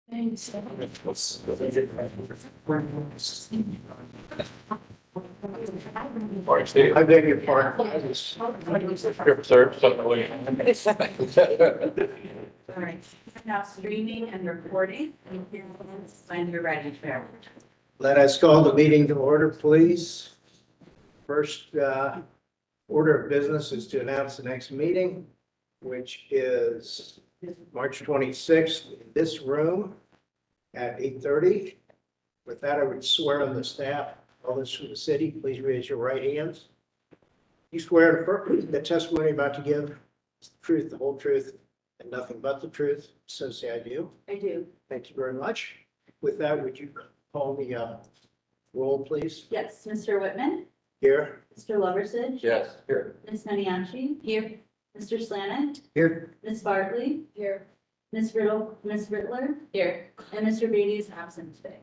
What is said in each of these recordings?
Thanks. I beg your pardon. Your third, suddenly. All right, now streaming and recording, when you're ready, Chair. Let us call the meeting to order, please. First order of business is to announce the next meeting, which is March 26th in this room at 8:30. With that, I would swear on the staff, all this from the city, please raise your right hands. You swear to affirm the testimony you're about to give is the truth, the whole truth, and nothing but the truth, so say I do. I do. Thank you very much. With that, would you call the roll, please? Yes, Mr. Whitman, Here. Mr. Loversidge. Yes, here. Ms. Maniaci. Here. Mr. Slanet. Here. Ms. Bartley. Here. Ms. Riddler. Here. And Mr. Beatty is absent today.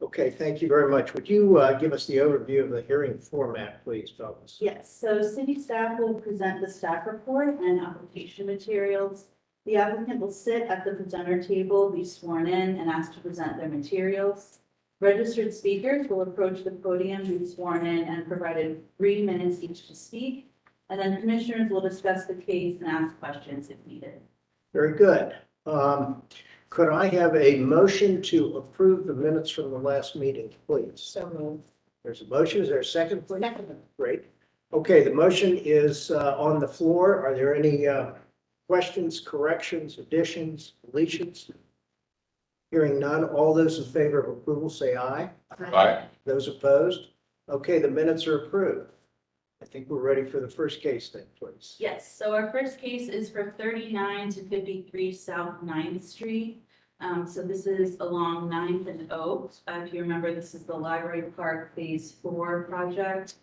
Okay, thank you very much. Would you give us the overview of the hearing format, please, fellas? Yes, so city staff will present the staff report and application materials. The applicant will sit at the presenter table, be sworn in, and asked to present their materials. Registered speakers will approach the podium, be sworn in, and provided 3 minutes each to speak. And then commissioners will discuss the case and ask questions if needed. Very good. Could I have a motion to approve the minutes from the last meeting, please? So moved. There's a motion. Is there a second, please? Second. Great. Okay, the motion is on the floor. Are there any questions, corrections, additions, deletions? Hearing none, all those in favor of approval say aye. Aye. Those opposed? Okay, the minutes are approved. I think we're ready for the first case then, please. Yes, so our first case is for 39 to 53 South 9th Street. So this is along 9th and Oak. If you remember, this is the Library Park Phase 4 project.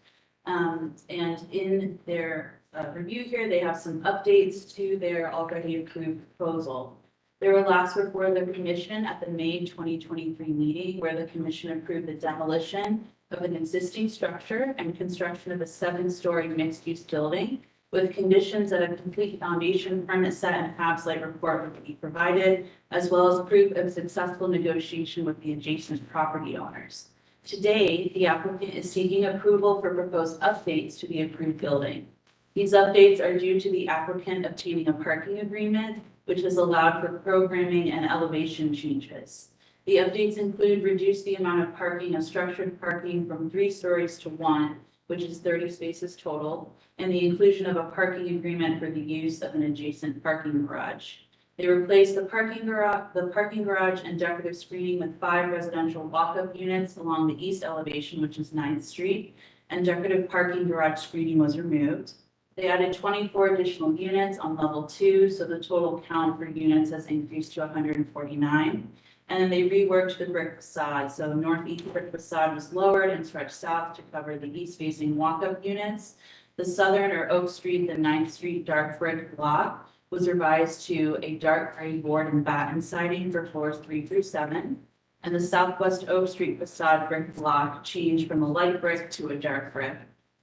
And in their review here, they have some updates to their already approved proposal. They were last before the commission at the May 2023 meeting, where the commission approved the demolition of an existing structure and construction of a 7-story mixed-use building with conditions that a complete foundation permit set and half-site report would be provided, as well as proof of successful negotiation with the adjacent property owners. Today, the applicant is seeking approval for proposed updates to the approved building. These updates are due to the applicant obtaining a parking agreement, which has allowed for programming and elevation changes. The updates include reduce the amount of parking of structured parking from 3 stories to 1, which is 30 spaces total, and the inclusion of a parking agreement for the use of an adjacent parking garage. They replaced the parking garage and decorative screening with 5 residential walk-up units along the east elevation, which is 9th Street, and decorative parking garage screening was removed. They added 24 additional units on level 2, so the total count for units has increased to 149. And then they reworked the brick facade. So northeast brick facade was lowered and stretched south to cover the east-facing walk-up units. The southern or Oak Street, the 9th Street dark brick block was revised to a dark gray board and batten siding for floors 3 through 7. And the southwest Oak Street facade brick block changed from a light brick to a dark brick.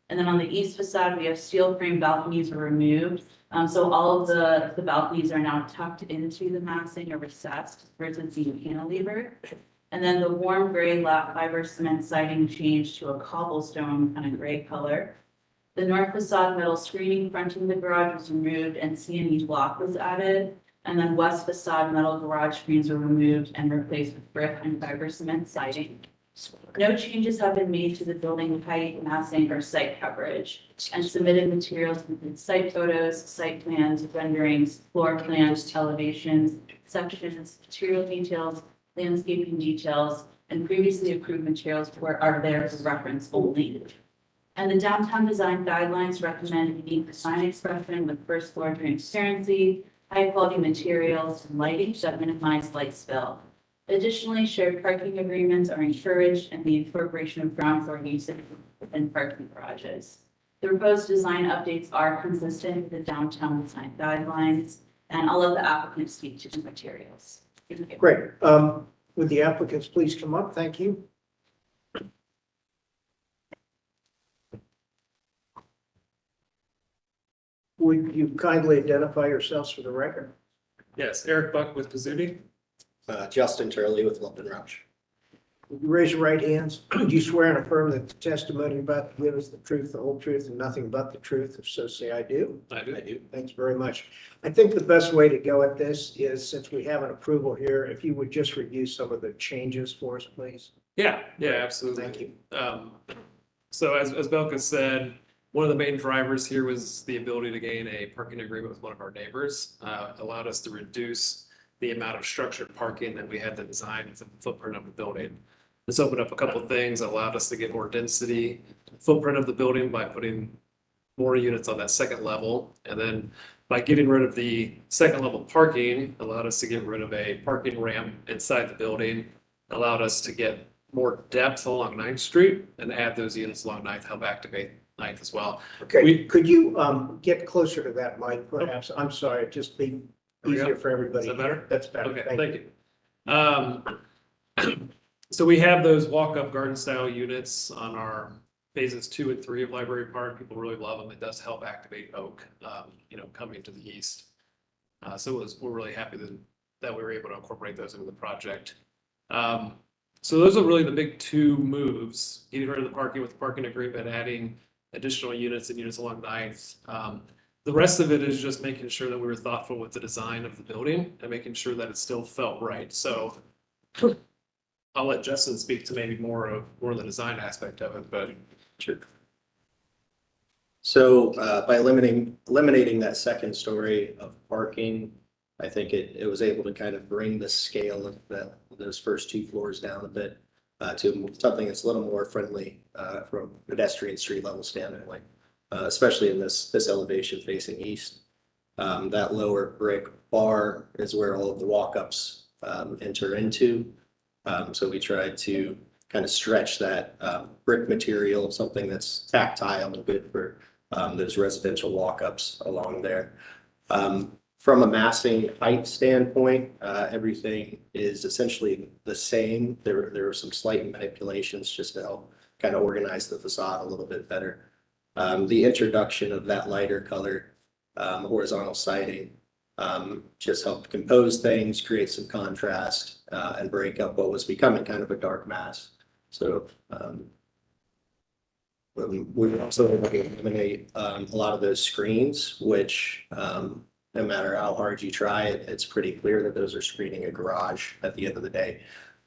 And then on the east facade, we have steel frame balconies were removed. So all of the balconies are now tucked into the massing or recessed versus being cantilever. And then the warm gray lap fiber cement siding changed to a cobblestone kind of gray color. The north facade metal screening fronting the garage was removed and C&E block was added. And then west facade metal garage screens were removed and replaced with brick and fiber cement siding. No changes have been made to the building height, massing, or site coverage, and submitted materials include site photos, site plans, renderings, floor plans, elevations, sections, material details, landscaping details, and previously approved materials are there for reference only. And the downtown design guidelines recommend unique design expression with first floor transparency, high quality materials, and lighting that minimize light spill. Additionally, shared parking agreements are encouraged and the incorporation of ground floor usage within parking garages. The proposed design updates are consistent with the downtown design guidelines, and I'll let the applicant speak to the materials. Thank you. Great. Would the applicants please come up? Thank you. Would you kindly identify yourselves for the record? Yes, Eric Buck with Pizzuti. Justin Turley with Lumpen Roush. Would you raise your right hands? Do you swear and affirm that the testimony you're about to give is the truth, the whole truth, and nothing but the truth? If so, say I do. I do. I do. Thanks very much. I think the best way to go at this is, since we have an approval here, if you would just review some of the changes for us, please. Yeah, absolutely. Thank you. So as Belka said, one of the main drivers here was the ability to gain a parking agreement with one of our neighbors. Allowed us to reduce the amount of structured parking that we had to design within the footprint of the building. This opened up a couple of things, allowed us to get more density footprint of the building by putting more units on that second level. And then by getting rid of the second level parking, allowed us to get rid of a parking ramp inside the building, allowed us to get more depth along 9th Street and add those units along 9th, help activate 9th as well. Okay, could you get closer to that mic, perhaps? I'm sorry, it'd just be There we go. easier for everybody. Is that better? That's better. Okay, Thank you. thank you. So we have those walk-up garden style units on our phases 2 and 3 of Library Park. People really love them. It does help activate Oak, coming to the east. So we're really happy that we were able to incorporate those into the project. So those are really the big two moves: getting rid of the parking with the parking agreement, adding additional units and units along 9th. The rest of it is just making sure that we were thoughtful with the design of the building and making sure that it still felt right. So I'll let Justin speak to maybe more of the design aspect of it, but Sure. So by eliminating that second story of parking, I think it was able to kind of bring the scale of those first 2 floors down a bit to something that's a little more friendly from pedestrian street level standpoint, especially in this elevation facing east. That lower brick bar is where all of the walk-ups enter into. So we tried to kind of stretch that brick material, something that's tactile and good for those residential walk-ups along there. From a massing height standpoint, everything is essentially the same. There are some slight manipulations just to help kind of organize the facade a little bit better. The introduction of that lighter color horizontal siding just helped compose things, create some contrast, and break up what was becoming kind of a dark mass. So we were also able to eliminate a lot of those screens, which no matter how hard you try it, it's pretty clear that those are screening a garage at the end of the day.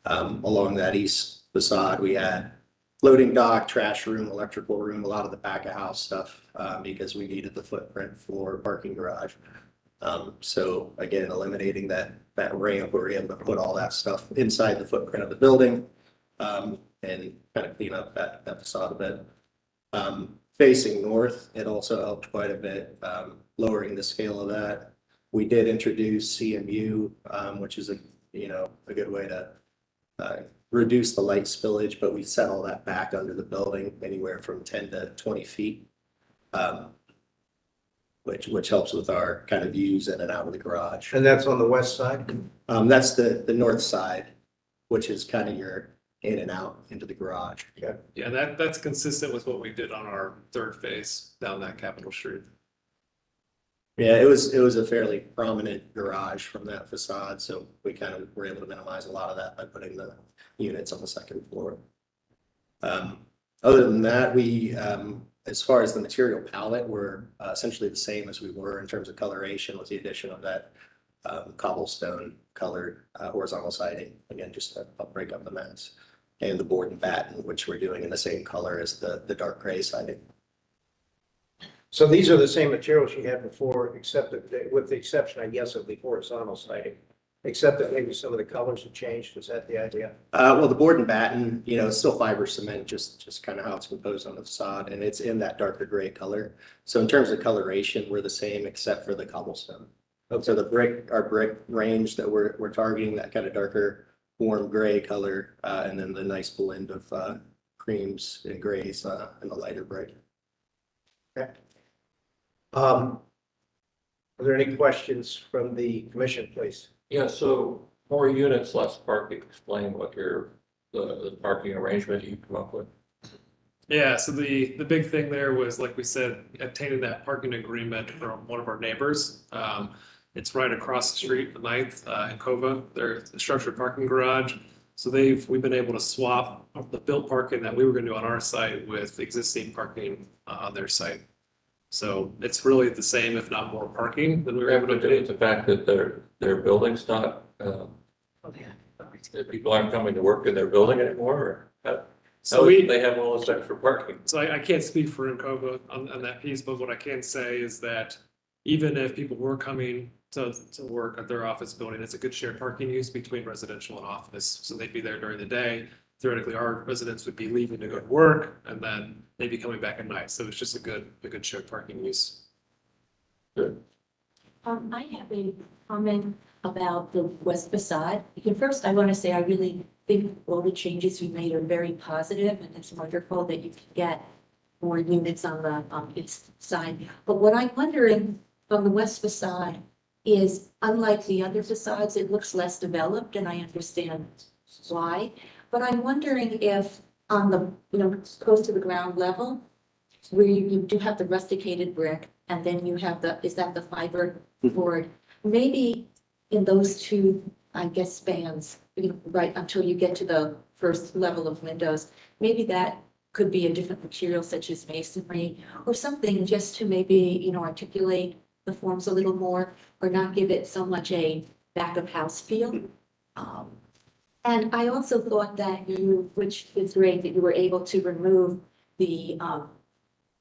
Along that east facade, we had loading dock, trash room, electrical room, a lot of the back of house stuff because we needed the footprint for parking garage. So again, eliminating that ramp, we were able to put all that stuff inside the footprint of the building and kind of clean up that facade a bit. Facing north, it also helped quite a bit, lowering the scale of that. We did introduce CMU, which is a good way to reduce the light spillage, but we set all that back under the building anywhere from 10 to 20 feet. Which helps with our kind of views in and out of the garage. And that's on the west side? That's the north side, which is kind of your in and out into the garage. yeah, that's consistent with what we did on our 3rd phase down that Capitol Street. Yeah, it was a fairly prominent garage from that facade, so we kind of were able to minimize a lot of that by putting the units on the 2nd floor. Other than that, we as far as the material palette, we're essentially the same as we were in terms of coloration with the addition of that cobblestone colored horizontal siding. Again, just to help break up the mass. And the board and batten, which we're doing in the same color as the dark gray siding. So these are the same materials you had before, except that, with the exception, I guess, of the horizontal siding, except that maybe some of the colors have changed. Is that the idea? Well, the board and batten, it's still fiber cement, just kind of how it's composed on the facade, and it's in that darker gray color. So in terms of coloration, we're the same except for the cobblestone. Okay. So our brick range that we're targeting, that kind of darker warm gray color, and then the nice blend of creams and grays and the lighter brick. Okay. Are there any questions from the commission, please? Yeah, so more units, less parking. Explain what the parking arrangement you come up with. Yeah, so the big thing there was, like we said, obtaining that parking agreement from one of our neighbors. It's right across the street, the Ninth, in Cova. They're a structured parking garage. So we've been able to swap the built parking that we were gonna do on our site with existing parking on their site. So it's really the same, if not more parking than we were Have able to to do do. with the fact that their building's not, that people aren't coming to work in their building anymore, or how So is it they have all this extra parking? So I can't speak for Encova on that piece, but what I can say is that even if people were coming to work at their office building, it's a good shared parking use between residential and office. So they'd be there during the day. Theoretically, our residents would be leaving to go to work and then they'd be coming back at night. So it's just a good shared parking use. I have a comment about the west facade. First, I want to say I really think all the changes you made are very positive, and it's wonderful that you can get more units on the east side. But what I'm wondering from the west facade is, unlike the other facades, it looks less developed, and I understand why. But I'm wondering if on the, close to the ground level, where you do have the rusticated brick, and then you have is that the fiber board? Maybe in those two, I guess, spans, right until you get to the first level of windows, maybe that could be a different material such as masonry or something, just to maybe, articulate the forms a little more, or not give it so much a back of house feel. And I also thought that which is great, that you were able to remove the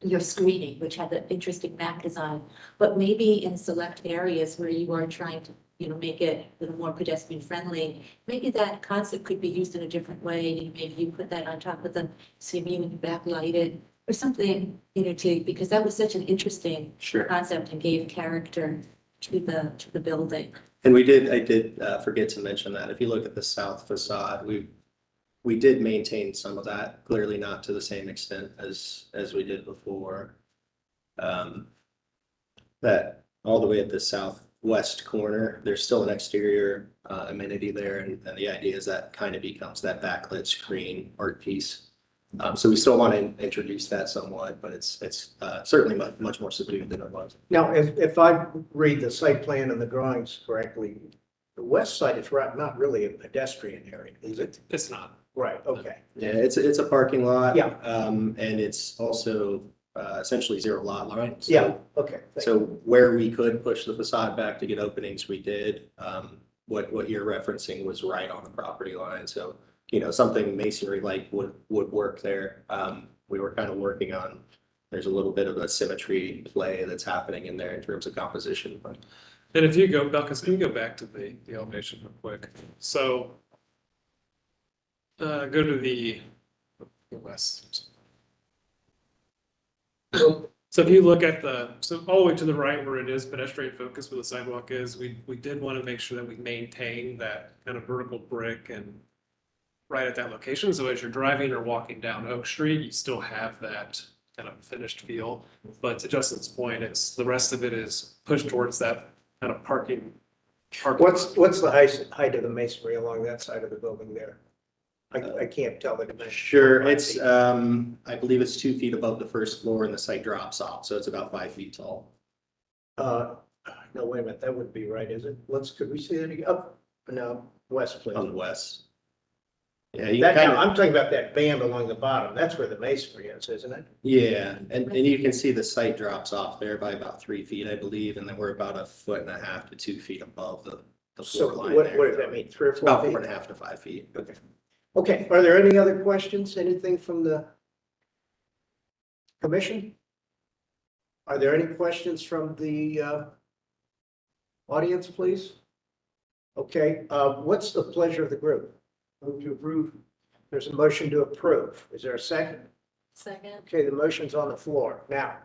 your screening, which had the interesting map design, but maybe in select areas where you are trying to, make it a little more pedestrian friendly, maybe that concept could be used in a different way. Maybe you put that on top of the CMU and backlight it or something, because that was such an interesting Sure. concept and gave character to the building. And I did forget to mention that if you look at the south facade, we did maintain some of that, clearly not to the same extent as we did before. That all the way at the southwest corner, there's still an exterior amenity there, and the idea is that kind of becomes that backlit screen art piece. So we still want to introduce that somewhat, but it's certainly much more subdued than it was. Now, if I read the site plan and the drawings correctly, the west side is not really a pedestrian area, is it? It's not. Right, okay. Yeah, it's a parking lot. Yeah. And it's also essentially zero lot line. So- Yeah, okay. So where we could push the facade back to get openings, we did. What you're referencing was right on the property line. So, something masonry-like would work there. We were kind of working on, there's a little bit of a symmetry play that's happening in there in terms of composition, but. And if you go, Belkis, can you go back to the elevation real quick? So go to the west. So if you look at so all the way to the right where it is pedestrian focused where the sidewalk is, we did want to make sure that we maintain that kind of vertical brick and right at that location. So as you're driving or walking down Oak Street, you still have that kind of finished feel. But to Justin's point, the rest of it is pushed towards that kind of parking. What's the height of the masonry along that side of the building there? I can't tell the dimension. Sure, it's, I believe it's 2 feet above the first floor and the site drops off, so it's about 5 feet tall. No, wait a minute, that wouldn't be right, is it? Could we see that again? Up, no, west, please. On the west. Yeah, you That, kind of, I'm talking about that band along the bottom. That's where the masonry is, isn't it? yeah, and you can see the site drops off there by about 3 feet, I believe, and then we're about 1.5 to 2 feet above the So floor line what there. does that mean? 3 or It's 4 about feet? 4.5 to 5 feet. Okay. Okay, are there any other questions? Anything from the commission? Are there any questions from the audience, please? Okay, what's the pleasure of the group? Move to approve. There's a motion to approve. Is there a second? Second. Okay, the motion's on the floor. Now,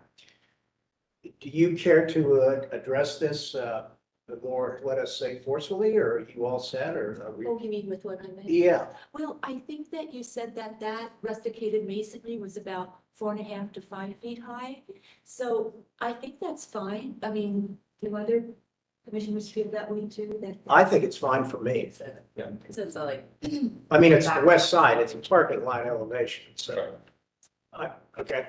do you care to address this more, let us say, forcefully, or are you all set, or? Are we... Oh, you mean with what I meant? Yeah, Well, I think that you said that rusticated masonry was about 4.5 to 5 feet high. So I think that's fine. I mean, do other commissioners feel that way too? I think it's fine for me. So it's like. I mean, it's the west side, it's a parking lot elevation, so, okay.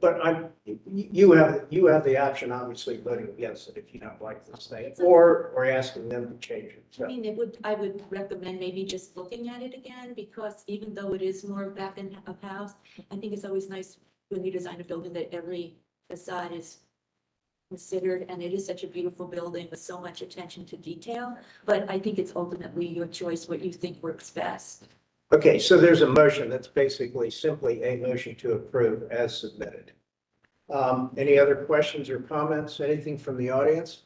But you have the option, obviously, voting against it if you don't like this thing, or asking them to change it. I So, mean, I would recommend maybe just looking at it again, because even though it is more back end of house, I think it's always nice when you design a building that every facade is considered, and it is such a beautiful building with so much attention to detail. But I think it's ultimately your choice, what you think works best. okay, so there's a motion that's basically simply a motion to approve as submitted. Any other questions or comments? Anything from the audience?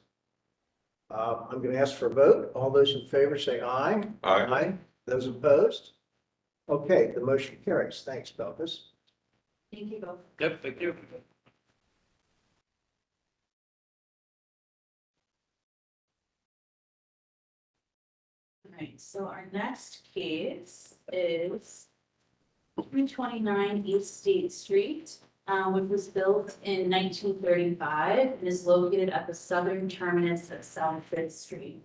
I'm going to ask for a vote. All those in favor say aye. Aye. Those opposed? Okay, the motion carries. Thanks, Belkis. Thank you both. Yep, thank you. All right, so our next case is 329 East State Street, which was built in 1935 and is located at the southern terminus of South Fifth Street.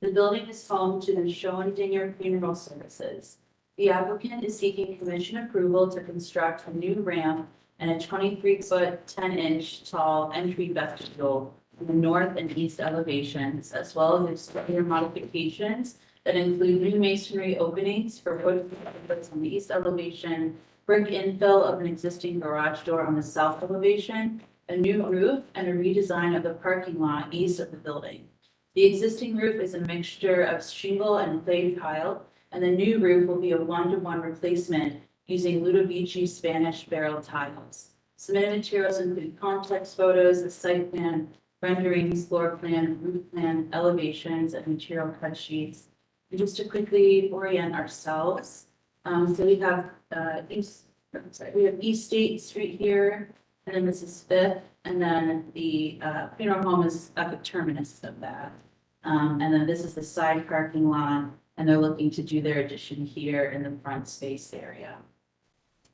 The building is home to the Schoendinger Funeral Services. The applicant is seeking commission approval to construct a new ramp and a 23-foot, 10-inch tall entry vestibule in the north and east elevations, as well as exterior modifications that include new masonry openings for wood windows on the east elevation, brick infill of an existing garage door on the south elevation, a new roof, and a redesign of the parking lot east of the building. The existing roof is a mixture of shingle and clay tile, and the new roof will be a one-to-one replacement using Ludovici Spanish barrel tiles. Submitted materials include context photos, a site plan, renderings, floor plan, roof plan, elevations, and material cut sheets. And just to quickly orient ourselves, so we have East State Street here, and then this is Fifth, and then the funeral home is at the terminus of that. And then this is the side parking lot, and they're looking to do their addition here in the front space area.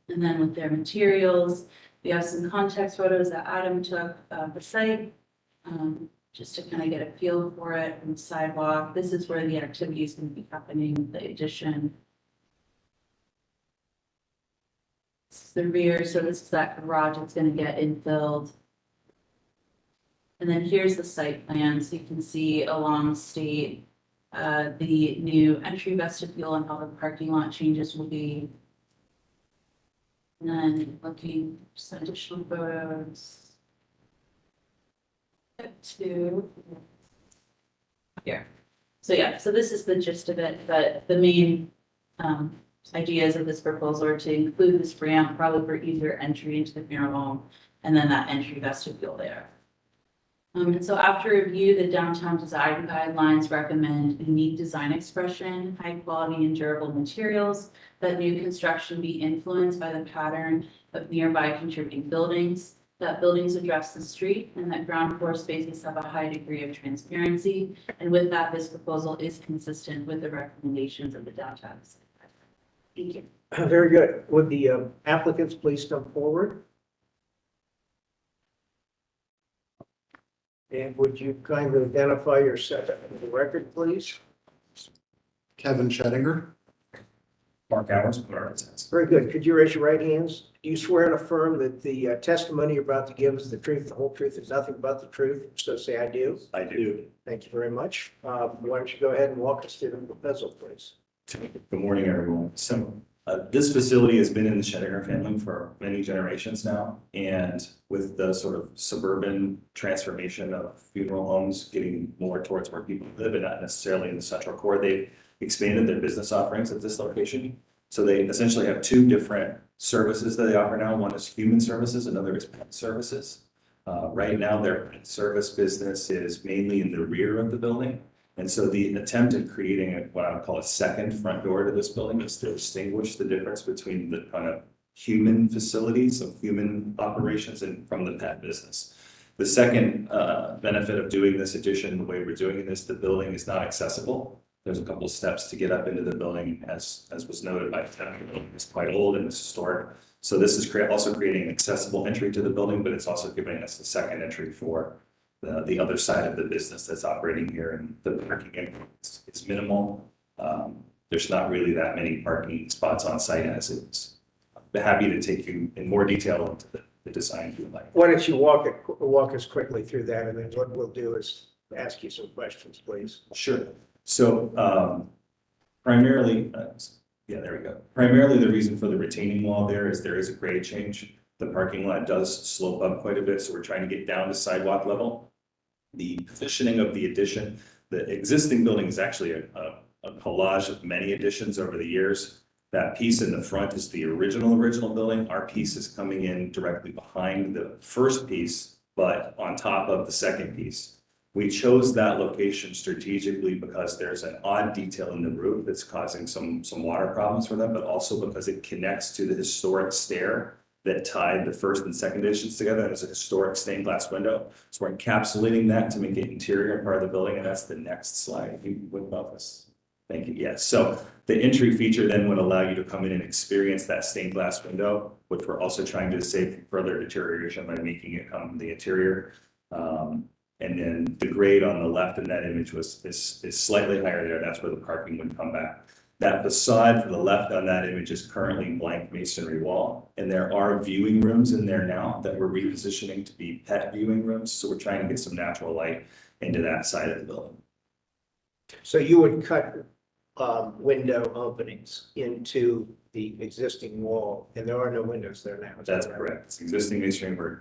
And then with their materials, we have some context photos that Adam took of the site, just to kind of get a feel for it from the sidewalk. This is where the activity is going to be happening, the addition. This is the rear, so this is that garage that's going to get infilled. And then here's the site plan, so you can see along State, the new entry vestibule and how the parking lot changes will be. And then looking for some additional photos. To here. So yeah, so this is the gist of it, but the main ideas of this proposal are to include this ramp probably for easier entry into the funeral home, and then that entry vestibule there. And so after review, the downtown design guidelines recommend unique design expression, high quality and durable materials, that new construction be influenced by the pattern of nearby contributing buildings, that buildings address the street, and that ground floor spaces have a high degree of transparency. And with that, this proposal is consistent with the recommendations of the downtown. Thank you. Very good. Would the applicants please come forward? And would you kindly identify yourself for the record, please? Kevin Schedinger. Mark Hours. Very good. Could you raise your right hands? Do you swear and affirm that the testimony you're about to give is the truth, the whole truth, and nothing but the truth? So say I do. I do. Thank you very much. Why don't you go ahead and walk us through the proposal, please? Good morning, everyone. So this facility has been in the Schedinger family for many generations now. And with the sort of suburban transformation of funeral homes getting more towards where people live and not necessarily in the central core, they've expanded their business offerings at this location. So they essentially have two different services that they offer now. One is human services, another is pet services. Right now, their pet service business is mainly in the rear of the building. And so the attempt at creating what I would call a second front door to this building is to distinguish the difference between the kind of human facilities of human operations and from the pet business. The second benefit of doing this addition, the way we're doing it, is the building is not accessible. There's a couple of steps to get up into the building, as was noted by the town. The building is quite old and it's historic. So this is also creating an accessible entry to the building, but it's also giving us a second entry for the other side of the business that's operating here, and the parking is minimal. There's not really that many parking spots on site as is. I'm happy to take you in more detail into the design we like. Why don't you walk us quickly through that, and then what we'll do is ask you some questions, please. Sure. So primarily, yeah, there we go. Primarily, the reason for the retaining wall there is a grade change. The parking lot does slope up quite a bit, so we're trying to get down to sidewalk level. The positioning of the addition, the existing building is actually a collage of many additions over the years. That piece in the front is the original building. Our piece is coming in directly behind the first piece, but on top of the second piece. We chose that location strategically because there's an odd detail in the roof that's causing some water problems for them, but also because it connects to the historic stair that tied the first and second additions together. There's a historic stained glass window. So we're encapsulating that to make it interior part of the building, and that's the next slide. If you would love this. Thank you. Yes. So the entry feature then would allow you to come in and experience that stained glass window, which we're also trying to save from further deterioration by making it come from the interior. And then the grade on the left in that image is slightly higher there. That's where the parking would come back. That facade to the left on that image is currently blank masonry wall. And there are viewing rooms in there now that we're repositioning to be pet viewing rooms. So we're trying to get some natural light into that side of the building. So you would cut window openings into the existing wall, and there are no windows there now. Is that That's right? correct. It's existing masonry.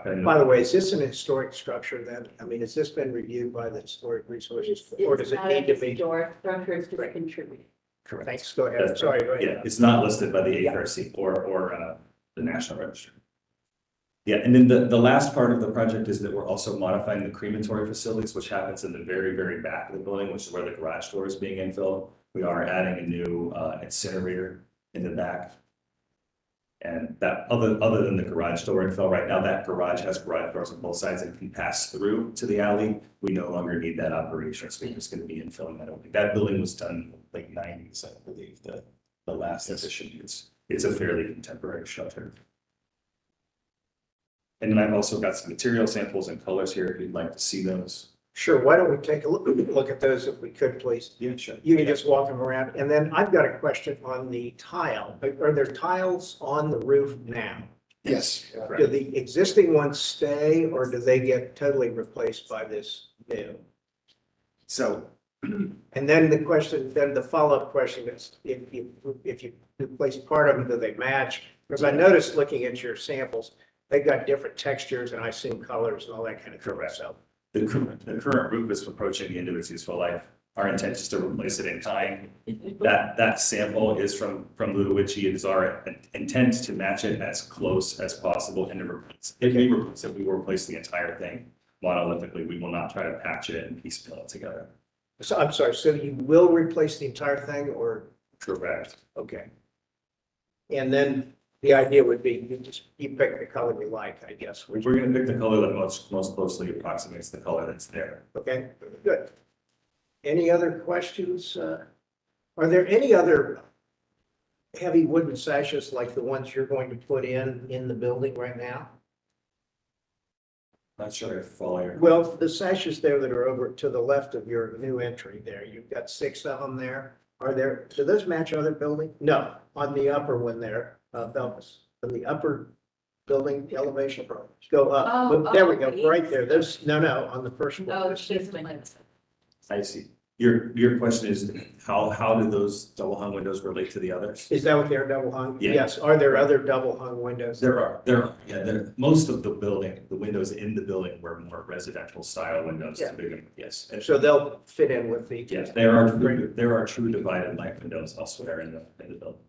And By the way, is this an historic structure then? I mean, has this been reviewed by the Historic Resources, or does it need to be? Historic structure, it's just contributing. correct. Thanks, go ahead. That's Sorry, go Yeah, ahead. it's not listed by the ARC or the National Register. Yeah, and then the last part of the project is that we're also modifying the crematory facilities, which happens in the very, very back of the building, which is where the garage door is being infilled. We are adding a new incinerator in the back. And that other than the garage door infill, right now that garage has garage doors on both sides and can pass through to the alley. We no longer need that operation, so we're just going to be infilling that opening. That building was done late 90s, I believe, the last addition. It's a fairly contemporary structure. And then I've also got some material samples and colors here if you'd like to see those. Sure, why don't we take a look at those if we could, please? Yeah, sure. You can just walk them around. And then I've got a question on the tile. Are there tiles on the roof now? Yes. Do the existing ones stay, or do they get totally replaced by this new? So And then the follow-up question is, if you replace part of them, do they match? Because I noticed looking at your samples, they've got different textures and I assume colors and all that kind of stuff. Correct. So the current roof is approaching the end of its useful life. Our intent is to replace it in kind. That sample is from Ludovici. It is our intent to match it as close as possible and to replace. If we replace it, we will replace the entire thing monolithically. We will not try to patch it and piecemeal it together. So I'm sorry, so you will replace the entire thing or, Correct. okay. And then the idea would be you pick the color you like, I guess. We're going to pick the color that most closely approximates the color that's there. Okay, good. Any other questions? Are there any other heavy wooden sashes like the ones you're going to put in the building right now? Not sure if I follow your. Well, the sashes there that are over to the left of your new entry there, you've got 6 of them there. Do those match other buildings? No, on the upper one there, Belvis, on the upper building elevation, go up. Oh, There we go, oh, right there. No, on the first one. Oh, she's windows. I see. Your question is how do those double hung windows relate to the others? Is that what they're double hung? Yeah. Yes. Are there other double hung windows? There are, most of the windows in the building were more residential style windows to begin with, yes. And So they'll fit in with the. yes, there are true divided light windows elsewhere in the building.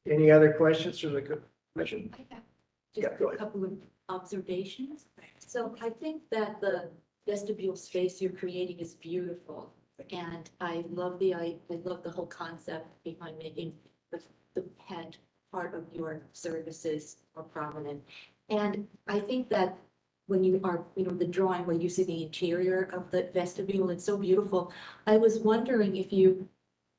Any other questions from the commission? I have Yeah, just go a ahead. couple of observations. So I think that the vestibule space you're creating is beautiful. And I love the whole concept behind making the pet part of your services more prominent. And I think that when you are, the drawing where you see the interior of the vestibule, it's so beautiful. I was wondering if you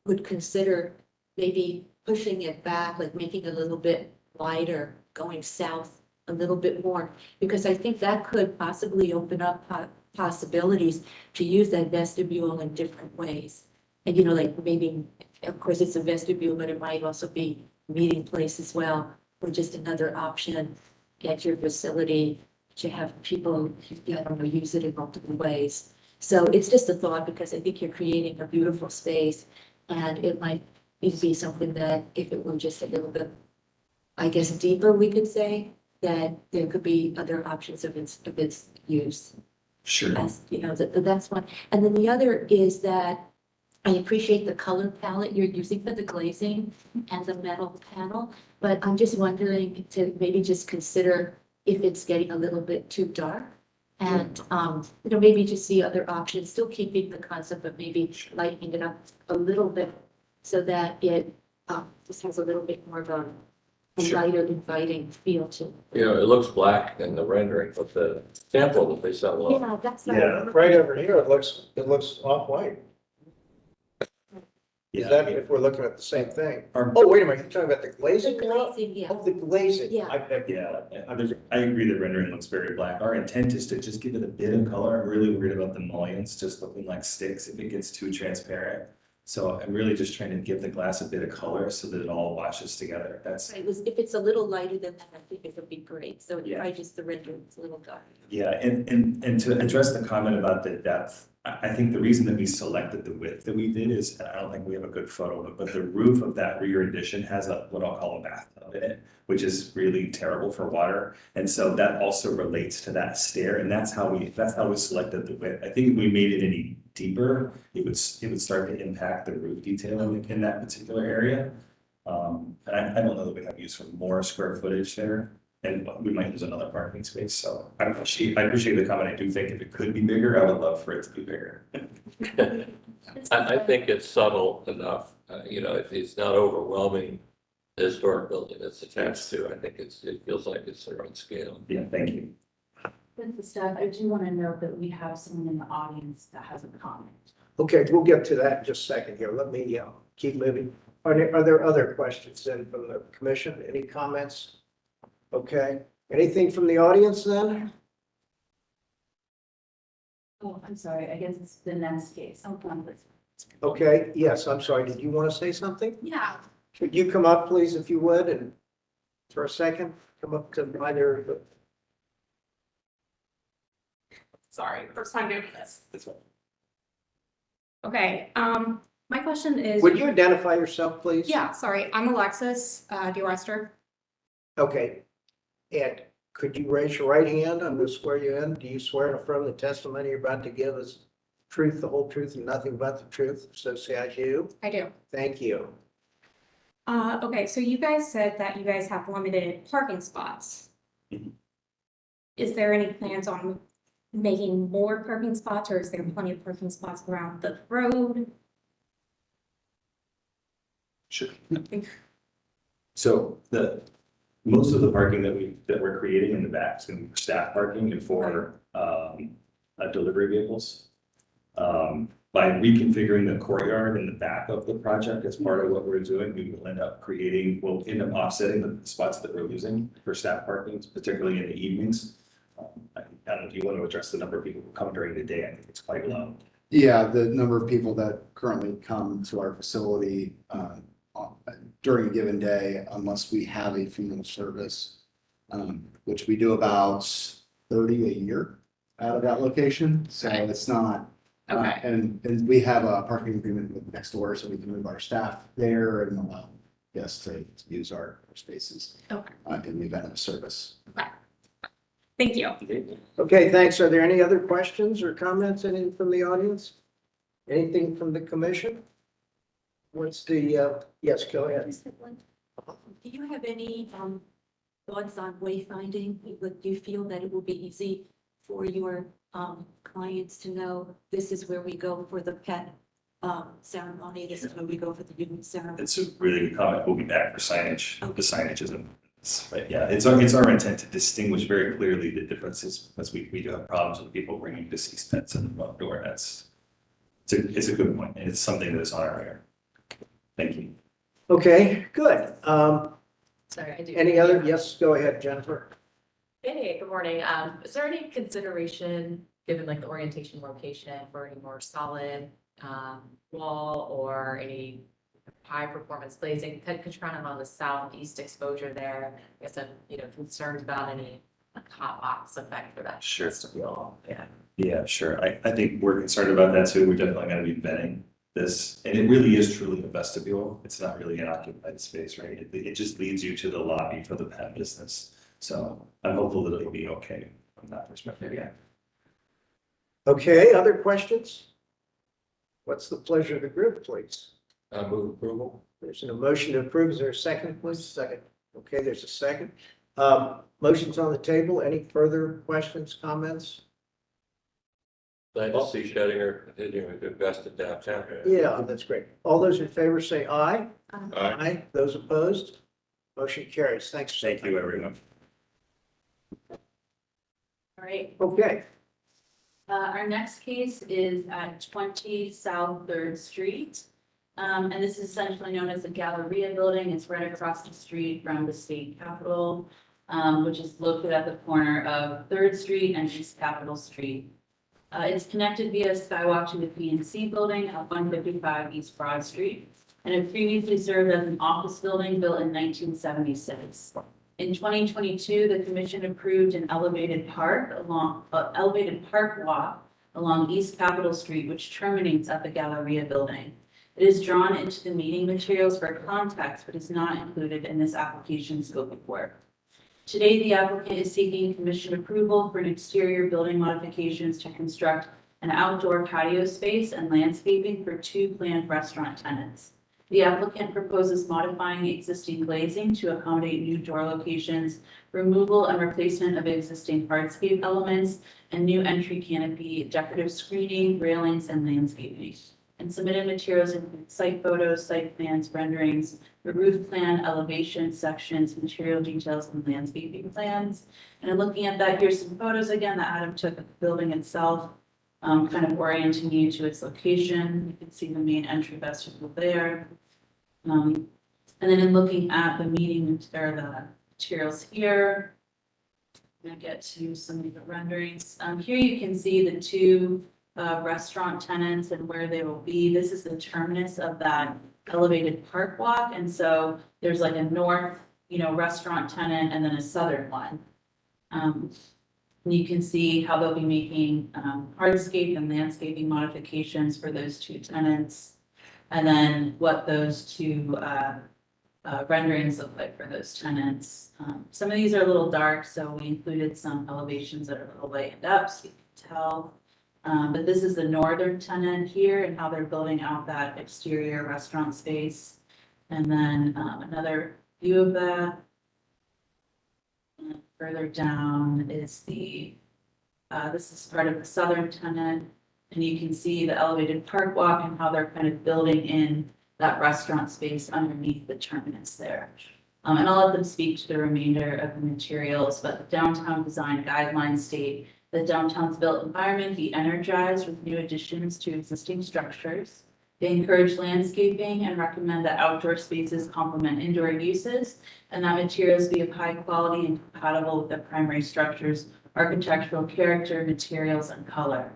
would consider maybe pushing it back, like making it a little bit wider, going south a little bit more, because I think that could possibly open up possibilities to use that vestibule in different ways. And, like maybe, of course, it's a vestibule, but it might also be a meeting place as well, or just another option. at your facility to have people, I don't know, use it in multiple ways. So it's just a thought because I think you're creating a beautiful space and it might be something that if it were just a little bit, I guess, deeper, we could say, that there could be other options of its use. Sure. As, you know, that's one. And then the other is that I appreciate the color palette you're using for the glazing and the metal panel, but I'm just wondering to maybe just consider if it's getting a little bit too dark. And, you know, maybe just see other options, still keeping the concept, but maybe lightening it up a little bit so that it, just has a little bit more of a Sure. lighter, inviting feel to it. You know, it looks black in the rendering, but the sample that they sell. Yeah, that's. what Yeah, I'm- right over here, it looks off-white. Is that if we're looking at the same thing? Our- Oh, wait a minute, you're talking about the The glazing? glazing, yeah. Oh, the glazing. Yeah. I agree the rendering looks very black. Our intent is to just give it a bit of color. I'm really worried about the mullions just looking like sticks if it gets too transparent. So I'm really just trying to give the glass a bit of color so that it all washes together. That's, Right, if it's a little lighter than that, I think it would be great. So Yeah. I just, the rendering is a little dark. yeah, and to address the comment about the depth, I think the reason that we selected the width that we did is, and I don't think we have a good photo of it, but the roof of that rear addition has what I'll call a bathtub in it, which is really terrible for water. And so that also relates to that stair, and that's how we selected the width. I think if we made it any deeper, it would start to impact the roof detailing in that particular area. And I don't know that we have use for more square footage there. And we might use another parking space, so I appreciate the comment. I do think if it could be bigger, I would love for it to be bigger. I think it's subtle enough, you know, it's not overwhelming the historic building it's attached to. I think it feels like it's the right scale. Yeah, thank you. With the staff, I do want to note that we have someone in the audience that has a comment. Okay, we'll get to that in just a second here. Let me, keep moving. Are there other questions then from the commission? Any comments? Okay, anything from the audience then? Oh, I'm sorry, I guess it's the next case. Oh, Okay, yes, I'm sorry. Did you want to say something? Yeah, Could you come up, please, if you would, and for a second, come up to either. sorry, first time doing this. Okay, my question is. Would you identify yourself, please? Yeah, sorry, I'm Alexis, DeRester. Okay, and could you raise your right hand? I'm going to swear you in. Do you swear to affirm the testimony you're about to give is truth, the whole truth, and nothing but the truth? So say I do. I do. Thank you. Okay, so you guys said that you guys have limited parking spots. Mhm. Is there any plans on making more parking spots, or is there plenty of parking spots around the road? Sure. So most of the parking that we're creating in the back is going to be for staff parking and for delivery vehicles. By reconfiguring the courtyard in the back of the project as part of what we're doing, we'll end up offsetting the spots that we're using for staff parking, particularly in the evenings. I don't know, do you want to address the number of people who come during the day? I think it's quite low. Yeah, the number of people that currently come to our facility during a given day, unless we have a funeral service, which we do about 30 a year out of that location. So Okay. it's not, Okay. and we have a parking agreement with next door, so we can move our staff there and allow guests to use our spaces Okay. in the event of a service. Thank you. Okay, thanks. Are there any other questions or comments? Anything from the audience? Anything from the commission? What's the, yes, go ahead. Do you have any thoughts on wayfinding? Do you feel that it will be easy for your clients to know this is where we go for the pet ceremony, this is where we go for the human ceremony? It's a really good comment. We'll be back for signage. The signage isn't. But yeah, it's our intent to distinguish very clearly the differences because we do have problems with people bringing deceased pets in the front door. It's a good point. And it's something that is on our radar. Thank you. Okay, good. Sorry, I do. Any other? Yes, go ahead, Jennifer. Hey, good morning. Is there any consideration, given like the orientation location, for any more solid wall or any high performance glazing, kind of on the southeast exposure there. I guess I'm, concerned about any hot box effect for that. Sure. Vestibule. Yeah. Yeah, sure. I think we're concerned about that too. We're definitely gonna be vetting this. And it really is truly a vestibule. It's not really an occupied space, right? It just leads you to the lobby for the pet business. So I'm hopeful that it'll be okay from that perspective, yeah. Okay, other questions? What's the pleasure of the group, please? Move approval. There's an motion to approve. Is there a second, please? Second. Okay, there's a second. Motion's on the table. Any further questions, comments? Glad to see Sheddinger continuing to invest in downtown. Yeah, that's great. All those in favor say aye. Aye. Those opposed? Motion carries. Thanks. Thank you, everyone. All right, Okay, our next case is at 20 South Third Street. And this is essentially known as the Galleria Building. It's right across the street from the state capitol, which is located at the corner of Third Street and East Capitol Street. It's connected via skywalk to the PNC building at 155 East Broad Street. And it previously served as an office building built in 1976. In 2022, the commission approved an elevated park walk along East Capitol Street, which terminates at the Galleria Building. It is drawn into the meeting materials for context, but is not included in this application scope of work. Today, the applicant is seeking commission approval for an exterior building modifications to construct an outdoor patio space and landscaping for 2 planned restaurant tenants. The applicant proposes modifying existing glazing to accommodate new door locations, removal and replacement of existing hardscape elements, and new entry canopy, decorative screening, railings, and landscaping. And submitted materials include site photos, site plans, renderings, the roof plan, elevation sections, material details, and landscaping plans. And in looking at that, here's some photos again that Adam took of the building itself, kind of orienting you to its location. You can see the main entry vestibule there. And then in looking at the the materials here, I'm gonna get to some of the renderings. Here you can see the 2 restaurant tenants and where they will be. This is the terminus of that elevated park walk. And so there's like a north, restaurant tenant and then a southern one. And you can see how they'll be making hardscape and landscaping modifications for those 2 tenants. And then what those 2 renderings look like for those tenants. Some of these are a little dark, so we included some elevations that are a little lightened up so you can tell. But this is the northern tenant here and how they're building out that exterior restaurant space. And then another view of that. And further down is this is part of the southern tenant. And you can see the elevated park walk and how they're kind of building in that restaurant space underneath the terminus there. And I'll let them speak to the remainder of the materials, but the downtown design guidelines state that downtown's built environment be energized with new additions to existing structures. They encourage landscaping and recommend that outdoor spaces complement indoor uses, and that materials be of high quality and compatible with the primary structure's architectural character, materials, and color.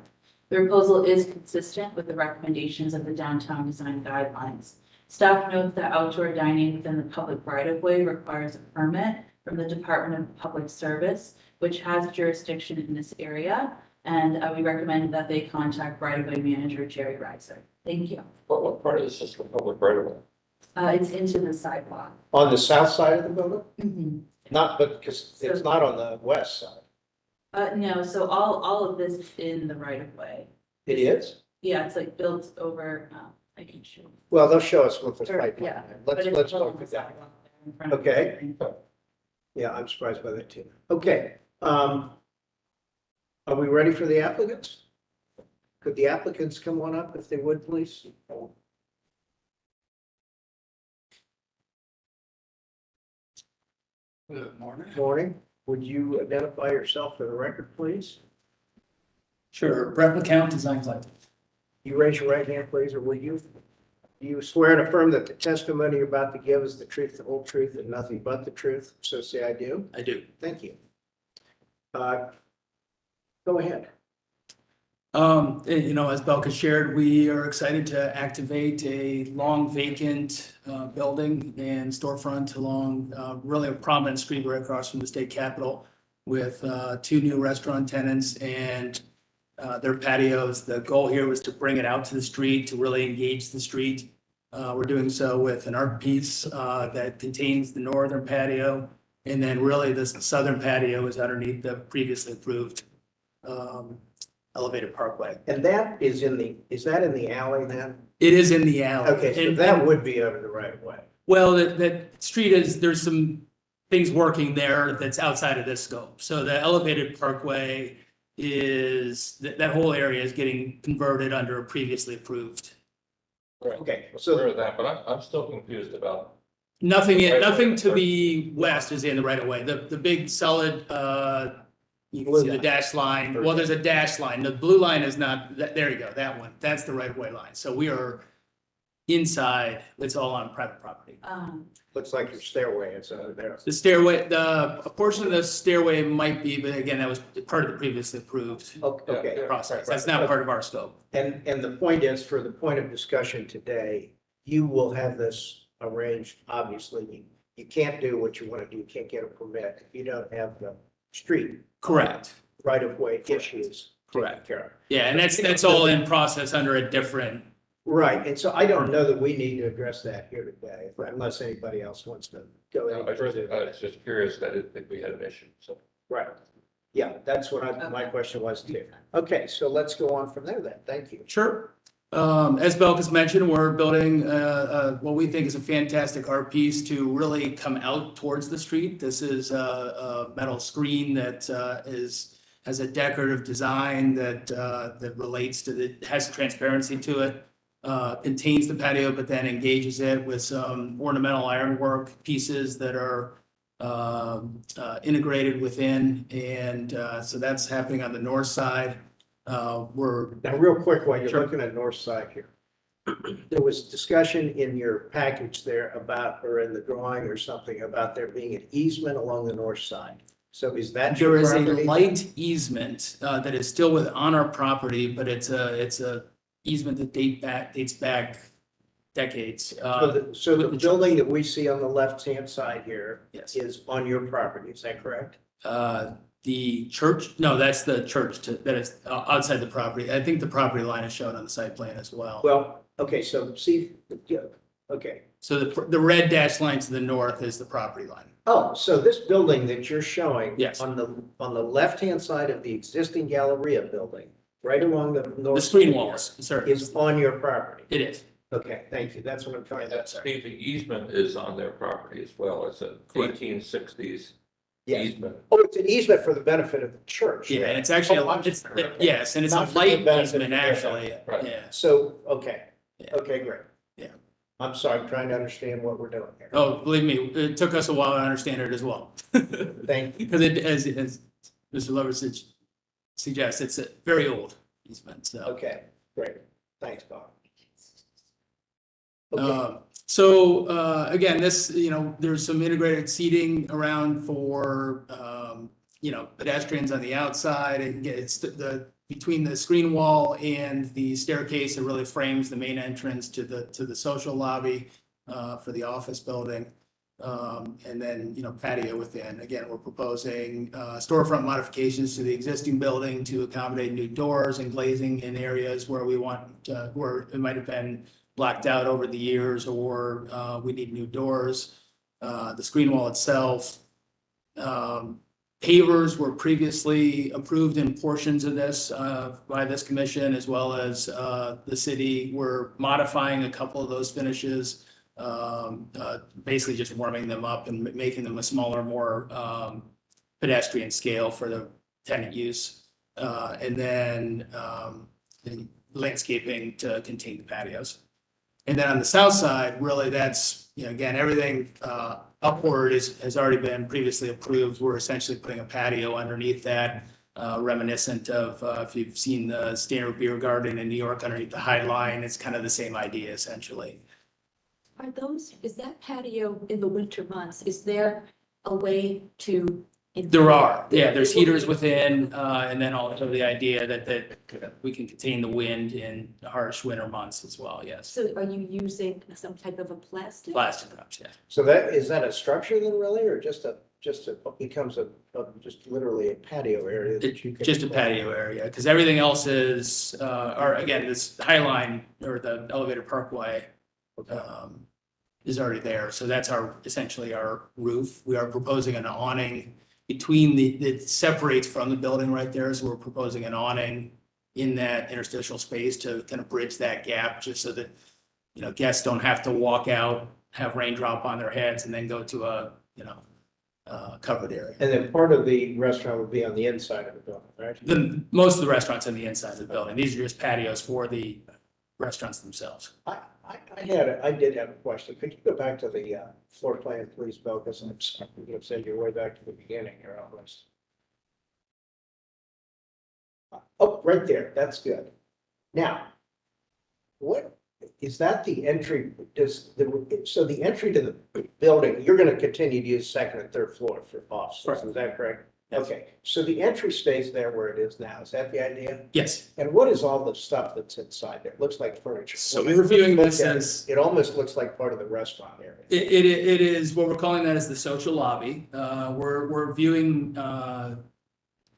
The proposal is consistent with the recommendations of the downtown design guidelines. Staff notes that outdoor dining within the public right-of-way requires a permit from the Department of Public Service, which has jurisdiction in this area. And we recommend that they contact right-of-way manager Jerry Reiser. Thank you. What part of this is the public right of way? It's into the sidewalk. on the south side of the building? Mm-hmm. Not, but because it's not on the west side. No, so all of this is in the right-of-way. It is? Yeah, it's like built over, I can show. Well, they'll show us with the Sure, site yeah. plan. But it's Let's built on look the at that. sidewalk there in front of the Okay. building. Yeah, I'm surprised by that too. Okay, are we ready for the applicants? Could the applicants come on up if they would, please? Good morning. Morning. Would you identify yourself for the record, please? Sure, Brett McCount, Design Collective. You raise your right hand, please, or will you? Do you swear and affirm that the testimony you're about to give is the truth, the whole truth, and nothing but the truth? So say I do. I do. Thank you. Go ahead. As Belka shared, we are excited to activate a long vacant building and storefront along really a prominent street right across from the state capitol with 2 new restaurant tenants and their patios. The goal here was to bring it out to the street, to really engage the street. We're doing so with an art piece that contains the northern patio, and then really this southern patio is underneath the previously approved elevated parkway. And that is is that in the alley then? It is in the alley. Okay, so And- that would be over the right of way. Well, that street there's some things working there that's outside of this scope. So the elevated parkway that whole area is getting converted under a previously approved. Okay, Aware so of that, but I'm still confused about, Nothing Right. to the west is in the right of way. The big solid, you can Blue see the line. dash line. Well, there's a dash line. The blue line is not, there you go, that one. That's the right of way line. So we are inside, it's all on private property. looks like your stairway is over there. The stairway, a portion of the stairway might be, but again, that was part of the previously approved Okay, process. That's not part of our scope. and the point is, for the point of discussion today, you will have this arranged, obviously. You can't do what you want to do, you can't get a permit if you don't have the street Correct, right of way issues taken correct. care of. Yeah, and that's all in process under a different, Right, and so I don't know that we need to address that here today, unless anybody else wants to go I any was further. just curious that I didn't think we had an issue, so. Right, yeah, that's what my question was too. Okay, so let's go on from there then, thank you. sure. As Belkis mentioned, we're building what we think is a fantastic art piece to really come out towards the street. This is a metal screen that has a decorative design that relates to has transparency to it. Contains the patio, but then engages it with some ornamental ironwork pieces that are integrated within. And so that's happening on the north side. Now, real quick, while you're Sure. looking at north side here, there was discussion in your package there about, or in the drawing or something, about there being an easement along the north side. So is that There your is a property? light easement that is still on our property, but it's a easement that dates back decades. So with the the building that we see on the left-hand side here Yes. is on your property, is that correct? The church, no, that's the church that is outside the property. I think the property line is shown on the site plan as well. Well, okay, so see, yeah, okay. So the red dashed line to the north is the property line. Oh, so this building that you're showing. Yes. On the left-hand side of the existing Galleria building, right along the north. The screen side walls, sir. here, Is on your property. It is. Okay, thank you. That's what I'm trying to. Steve, the easement is on their property as well. It's a Correct. 1860s Yes. easement. Oh, it's an easement for the benefit of the church. Yeah, and it's actually, Oh, I'm it's, sorry. yes, and it's a Not for the light benefit easement, of the- actually. Right. Yeah. So, okay, Yeah. okay, great. Yeah. I'm sorry, I'm trying to understand what we're doing here. Oh, believe me, it took us a while to understand it as well. Thank you. Because as Mr. Lovers suggests, it's a very old easement, so. Okay, great. Thanks, Bob. Okay, Again, this, there's some integrated seating around for, pedestrians on the outside. And it's between the screen wall and the staircase, it really frames the main entrance to the social lobby for the office building. And then, patio within. Again, we're proposing storefront modifications to the existing building to accommodate new doors and glazing in areas where we want, where it might have been blacked out over the years, or we need new doors. The screen wall itself. Pavers were previously approved in portions of this by this commission, as well as the city. We're modifying a couple of those finishes, basically just warming them up and making them a smaller, more pedestrian scale for the tenant use. And then the landscaping to contain the patios. And then on the south side, really, that's, again, everything upward has already been previously approved. We're essentially putting a patio underneath that, reminiscent of, if you've seen the Standard Beer Garden in New York underneath the High Line, it's kind of the same idea, essentially. Is that patio in the winter months, is there a way to There are, yeah, there's heaters within, and then also the idea that we can contain the wind in harsh winter months as well, yes. So are you using some type of a plastic? Plastic cups, yeah. So is that a structure then really, or just becomes just literally a patio area that you can? Just a patio area, because everything else is, or again, this High Line or the elevated parkway is already there. So that's essentially our roof. We are proposing an awning between it separates from the building right there. So we're proposing an awning in that interstitial space to kind of bridge that gap, just so that, guests don't have to walk out, have raindrop on their heads and then go to a, covered area. And then part of the restaurant would be on the inside of the building, right? Most of the restaurants on the inside of the building. These are just patios for the restaurants themselves. I did have a question. Could you go back to the floor plan, please, Bill? Because I'm sorry, you send your way back to the beginning here almost. Oh, right there. That's good. Now, what is that the entry? So the entry to the building, you're going to continue to use second and third floor for offices, Correct. is that correct? Yes. Okay, so the entry stays there where it is now. Is that the idea? Yes. And what is all the stuff that's inside there? It looks like furniture. So When I we're viewing look this at it, as- It almost looks like part of the restaurant area. It is what we're calling that as the social lobby. We're viewing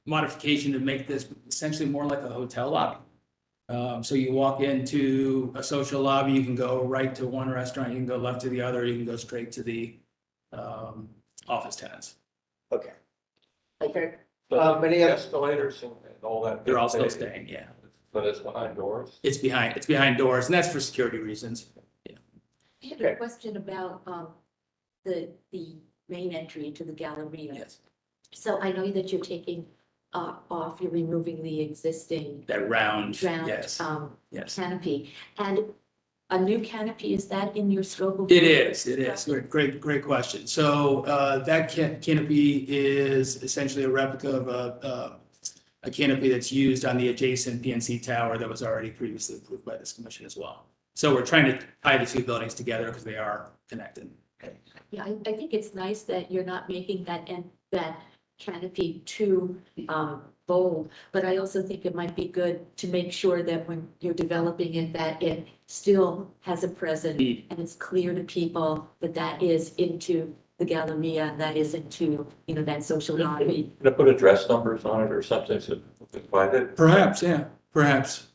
modification to make this essentially more like a hotel lobby. So you walk into a social lobby, you can go right to one restaurant, you can go left to the other, you can go straight to the office tenants. Okay. Okay. But any the other- escalators and all that. They're all still staying, yeah. But it's behind doors. It's behind doors, and that's for security reasons. I have Okay. a question about the main entry to the Galleria. Yes. So I know that you're taking off, you're removing the existing That round, round yes, yes. canopy. And a new canopy, is that in your scope of? It is. Great question. So that canopy is essentially a replica of a canopy that's used on the adjacent PNC tower that was already previously approved by this commission as well. So we're trying to tie the two buildings together because they are connected. Yeah, I think it's nice that you're not making that canopy too bold, but I also think it might be good to make sure that when you're developing it, that it still has a presence and it's clear to people that that is into the Galleria, and that is into, that social lobby. Gonna put address numbers on it or something so we can find it. Perhaps, yeah, perhaps.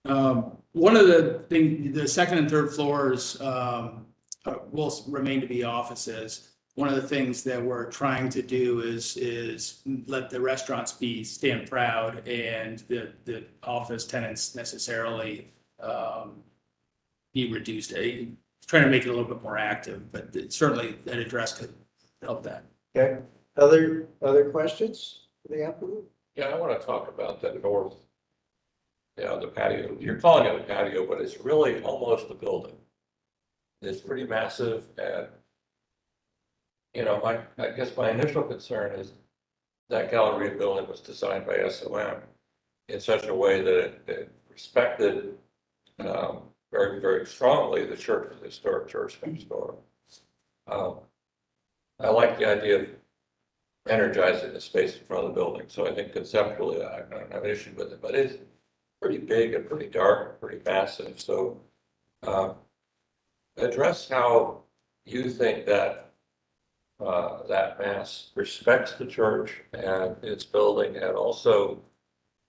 One of the second and third floors will remain to be offices. One of the things that we're trying to do is let the restaurants stand proud, and the office tenants necessarily be reduced. Trying to make it a little bit more active, but certainly an address could help that. Okay. Other questions for the applicant? Yeah, I want to talk about that north. Yeah, the patio. You're calling it a patio, but it's really almost a building. It's pretty massive, and I guess my initial concern is that Galleria building was designed by SOM in such a way that it respected very, very strongly the church, the historic church next door. I like the idea of energizing the space in front of the building, so I think conceptually I don't have an issue with it, but it's pretty big and pretty dark and pretty massive. So address how you think that that mass respects the church and its building, and also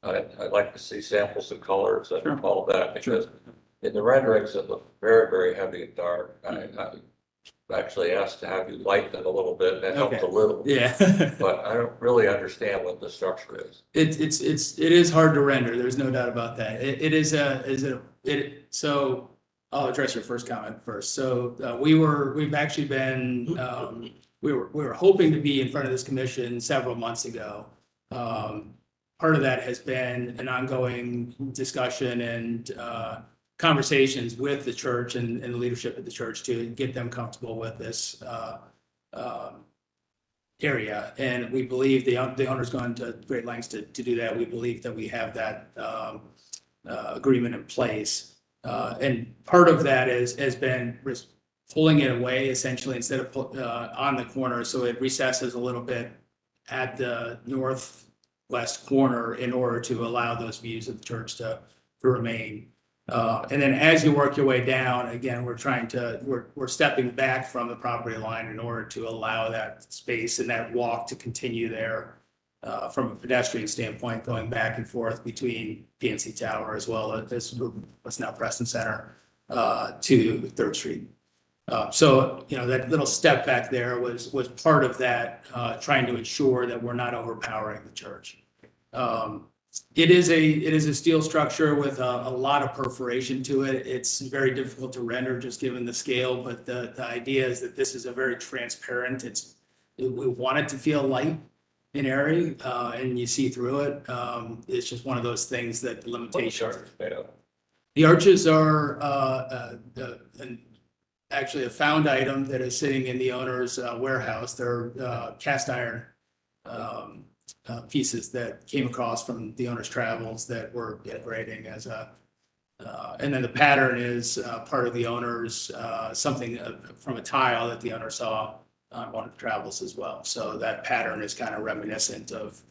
I'd like to see samples of colors and Sure. all that, because in the renderings it looked very, very heavy and dark. I actually asked to have you lighten it a little bit, and that helped a little. Yeah. But I don't really understand what the structure is. It is hard to render. There's no doubt about that. So I'll address your first comment first. So we've actually been, we were hoping to be in front of this commission several months ago. Part of that has been an ongoing discussion and conversations with the church and the leadership of the church to get them comfortable with this area. And we believe the owner's gone to great lengths to do that. We believe that we have that agreement in place. And part of that has been pulling it away essentially instead of on the corner. So it recesses a little bit at the northwest corner in order to allow those views of the church to remain. And then as you work your way down, again, we're stepping back from the property line in order to allow that space and that walk to continue there from a pedestrian standpoint, going back and forth between PNC Tower as well as what's now Preston Center to Third Street. So, that little step back there was part of that, trying to ensure that we're not overpowering the church. It is a steel structure with a lot of perforation to it. It's very difficult to render just given the scale, but the idea is that this is a very transparent, we want it to feel light and airy, and you see through it. It's just one of those things that limitations. The arches are actually a found item that is sitting in the owner's warehouse. They're cast iron pieces that came across from the owner's travels that we're integrating as and then the pattern is part of the owner's, something from a tile that the owner saw on one of the travels as well. So that pattern is kind of reminiscent of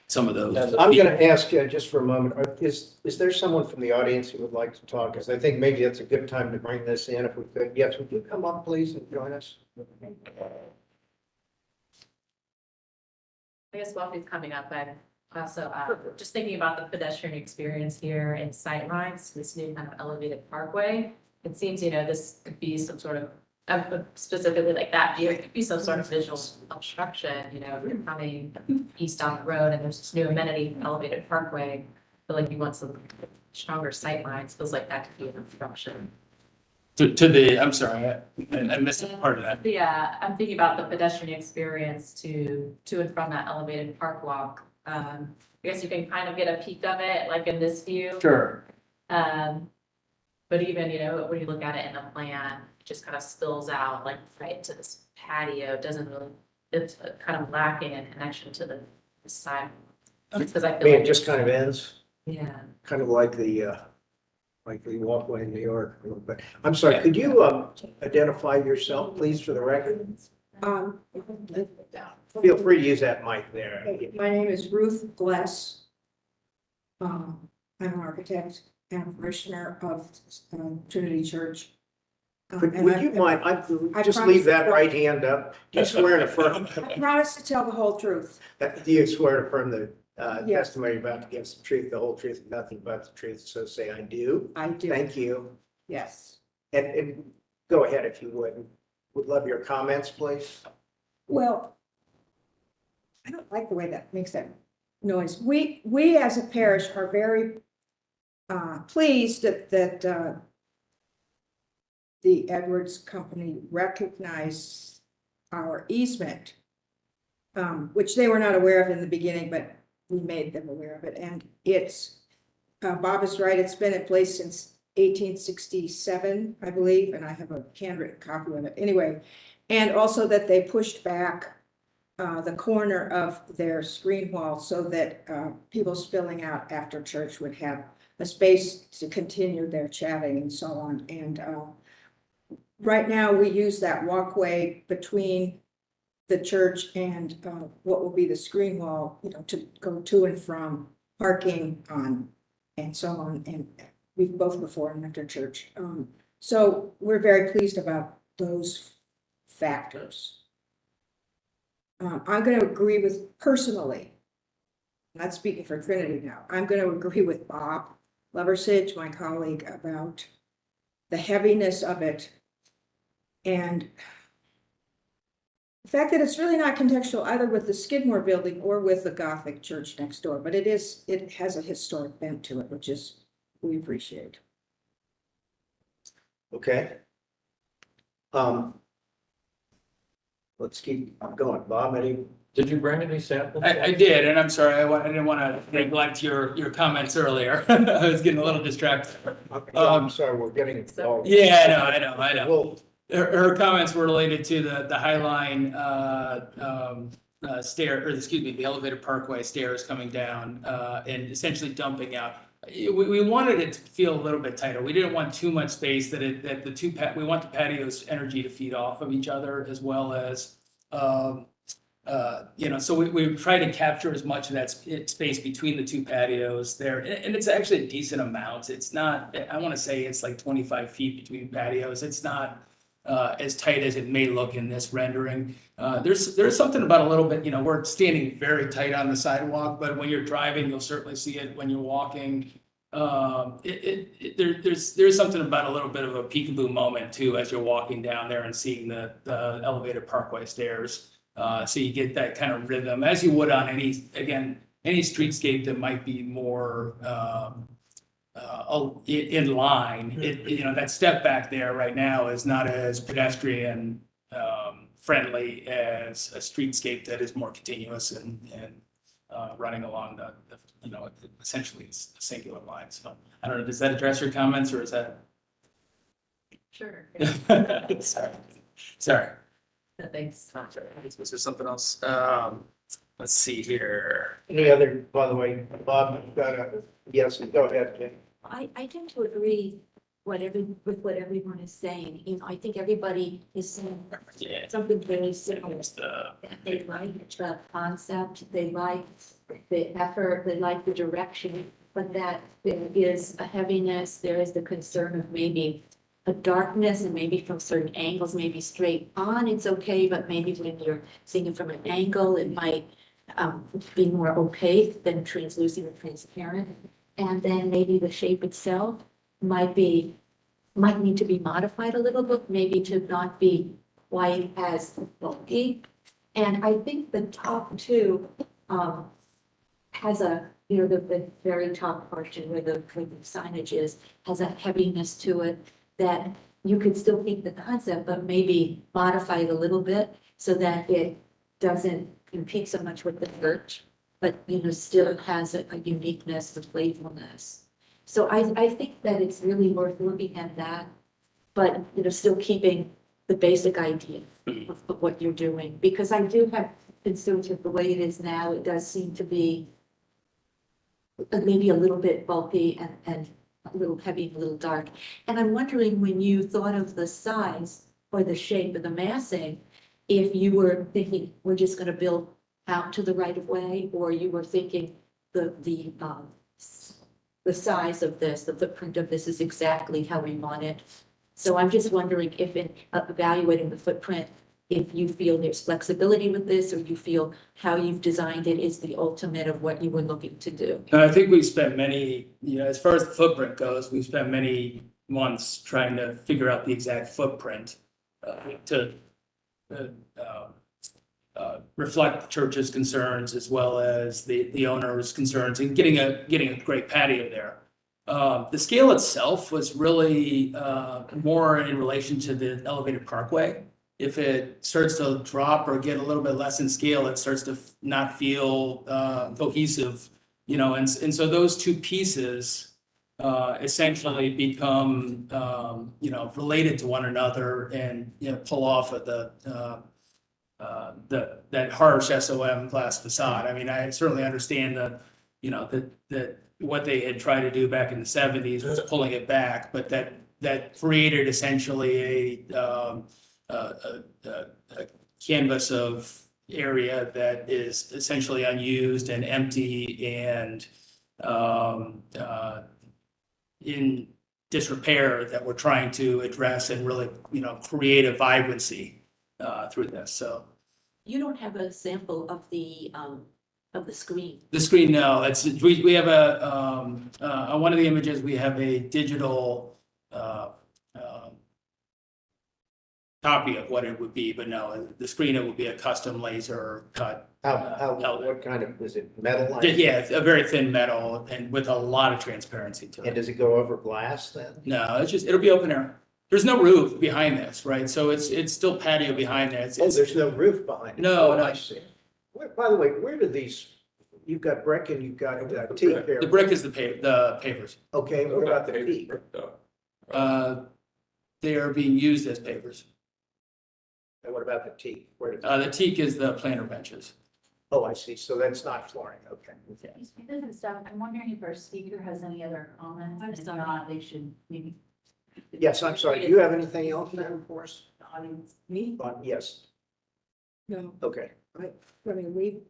some of those. I'm going to ask just for a moment, is there someone from the audience who would like to talk? Because I think maybe that's a good time to bring this in if we could. Yes, would you come up, please, and join us? I guess while he's coming up, I'm also just thinking about the pedestrian experience here in sightlines, this new kind of elevated parkway. It seems, this could be some sort of, specifically like that view, it could be some sort of visual obstruction, if you're coming east on the road and there's this new amenity elevated parkway. I feel like you want some stronger sightlines, feels like that could be an obstruction. I'm sorry, I missed part of that. Yeah, I'm thinking about the pedestrian experience to and from that elevated park walk. I guess you can kind of get a peek of it, like in this view. Sure. But even, when you look at it in the plan, it just kind of spills out like right into this patio. It doesn't really, it's kind of lacking in connection to the side. Because I feel It like just kind of ends, yeah. kind of like the walkway in New York. But I'm sorry, could you identify yourself, please, for the record? Feel free to use that mic there. My name is Ruth Gless. I'm an architect and parishioner of Trinity Church. Would you mind, I just leave that right hand up. Do you swear to affirm? I promise to tell the whole truth. Do you swear to affirm the Yes. testimony you're about to give, the truth, the whole truth, and nothing but the truth? So say I do. I do. Thank you. Yes. And go ahead if you would. Would love your comments, please. Well, I don't like the way that makes that noise. We as a parish are very pleased that the Edwards Company recognized our easement, which they were not aware of in the beginning, but we made them aware of it. And it's, Bob is right, it's been in place since 1867, I believe, and I have a handwritten copy of it. Anyway, and also that they pushed back the corner of their screen wall so that people spilling out after church would have a space to continue their chatting and so on. And right now we use that walkway between the church and what will be the screen wall, to go to and from parking on and so on. And we've both before and after church. So we're very pleased about those factors. I'm going to agree with, personally, not speaking for Trinity now, I'm going to agree with Bob Leversige, my colleague, about the heaviness of it and the fact that it's really not contextual either with the Skidmore building or with the Gothic church next door, but it has a historic bent to it, which is, we appreciate. Okay. Let's keep going. Bob, any? Did you bring any samples? I did, and I'm sorry, I didn't want to neglect your comments earlier. I was getting a little distracted. Okay, I'm sorry, we're getting involved. Yeah, I know. Well, Her comments were related to the Highline the elevated parkway stairs coming down and essentially dumping out. We wanted it to feel a little bit tighter. We didn't want too much space we want the patio's energy to feed off of each other, as well as So we try to capture as much of that space between the two patios there, and it's actually a decent amount. It's not, I want to say it's like 25 feet between patios. It's not as tight as it may look in this rendering. There's something about a little bit, we're standing very tight on the sidewalk, but when you're driving, you'll certainly see it when you're walking. There's something about a little bit of a peekaboo moment too, as you're walking down there and seeing the elevated parkway stairs. So you get that kind of rhythm as you would on any streetscape that might be more in line. That step back there right now is not as pedestrian friendly as a streetscape that is more continuous and running along the essentially it's a singular line. So I don't know, does that address your comments or is that? Sure. Sorry. Thanks. Was there something else? Let's see here. Any other, by the way, Bob, you've got a, yes, go ahead, Jim. I tend to agree with what everyone is saying. I think everybody is saying something very similar. They like the concept, they like the effort, they like the direction, but that there is a heaviness, there is the concern of maybe a darkness and maybe from certain angles, maybe straight on, it's okay, but maybe when you're seeing it from an angle, it might be more opaque than translucent or transparent. And then maybe the shape itself might need to be modified a little bit, maybe to not be quite as bulky. And I think the top two has the very top portion where the signage is, has a heaviness to it that you could still keep the concept, but maybe modify it a little bit so that it doesn't compete so much with the church, but still has a uniqueness, a playfulness. So I think that it's really worth looking at that, but still keeping the basic idea of what you're doing, because I do have concerns with the way it is now. It does seem to be maybe a little bit bulky and a little heavy, a little dark. And I'm wondering, when you thought of the size or the shape of the massing, if you were thinking we're just going to build out to the right of way, or you were thinking the size of this, the footprint of this is exactly how we want it. So I'm just wondering if in evaluating the footprint, if you feel there's flexibility with this, or you feel how you've designed it is the ultimate of what you were looking to do. And I think we've spent many, as far as the footprint goes, we've spent many months trying to figure out the exact footprint to reflect the church's concerns as well as the owner's concerns, and getting a great patio there. The scale itself was really more in relation to the elevated parkway. If it starts to drop or get a little bit less in scale, it starts to not feel cohesive, and so those two pieces essentially become related to one another and pull off of that harsh SOM glass facade. I mean, I certainly understand that what they had tried to do back in the 70s was pulling it back, but that created essentially a canvas of area that is essentially unused and empty and in disrepair, that we're trying to address and really create a vibrancy through this. So You don't have a sample of the screen. the screen, no, we have on one of the images we have a digital copy of what it would be, but no, the screen, it would be a custom laser cut. What kind of, is it metal? Yeah, it's a very thin metal and with a lot of transparency to And it. does it go over glass then? No, it'll be open air. There's no roof behind this, right? So it's still patio behind it. Oh, there's no roof behind it? No, Oh, no. I see. By the way, where do these, you've got brick and you've got teak there. The brick is the pavers. Okay, what about the teak? They are being used as pavers. And what about the teak? Where did? The teak is the planter benches. Oh, I see. So that's not flooring. Okay. Speakers and stuff, I'm wondering if our speaker has any other comments, and if not, they should maybe. Yes, I'm sorry. Do you have anything else there for us? The audience, me? Yes. No, Okay. I mean, we,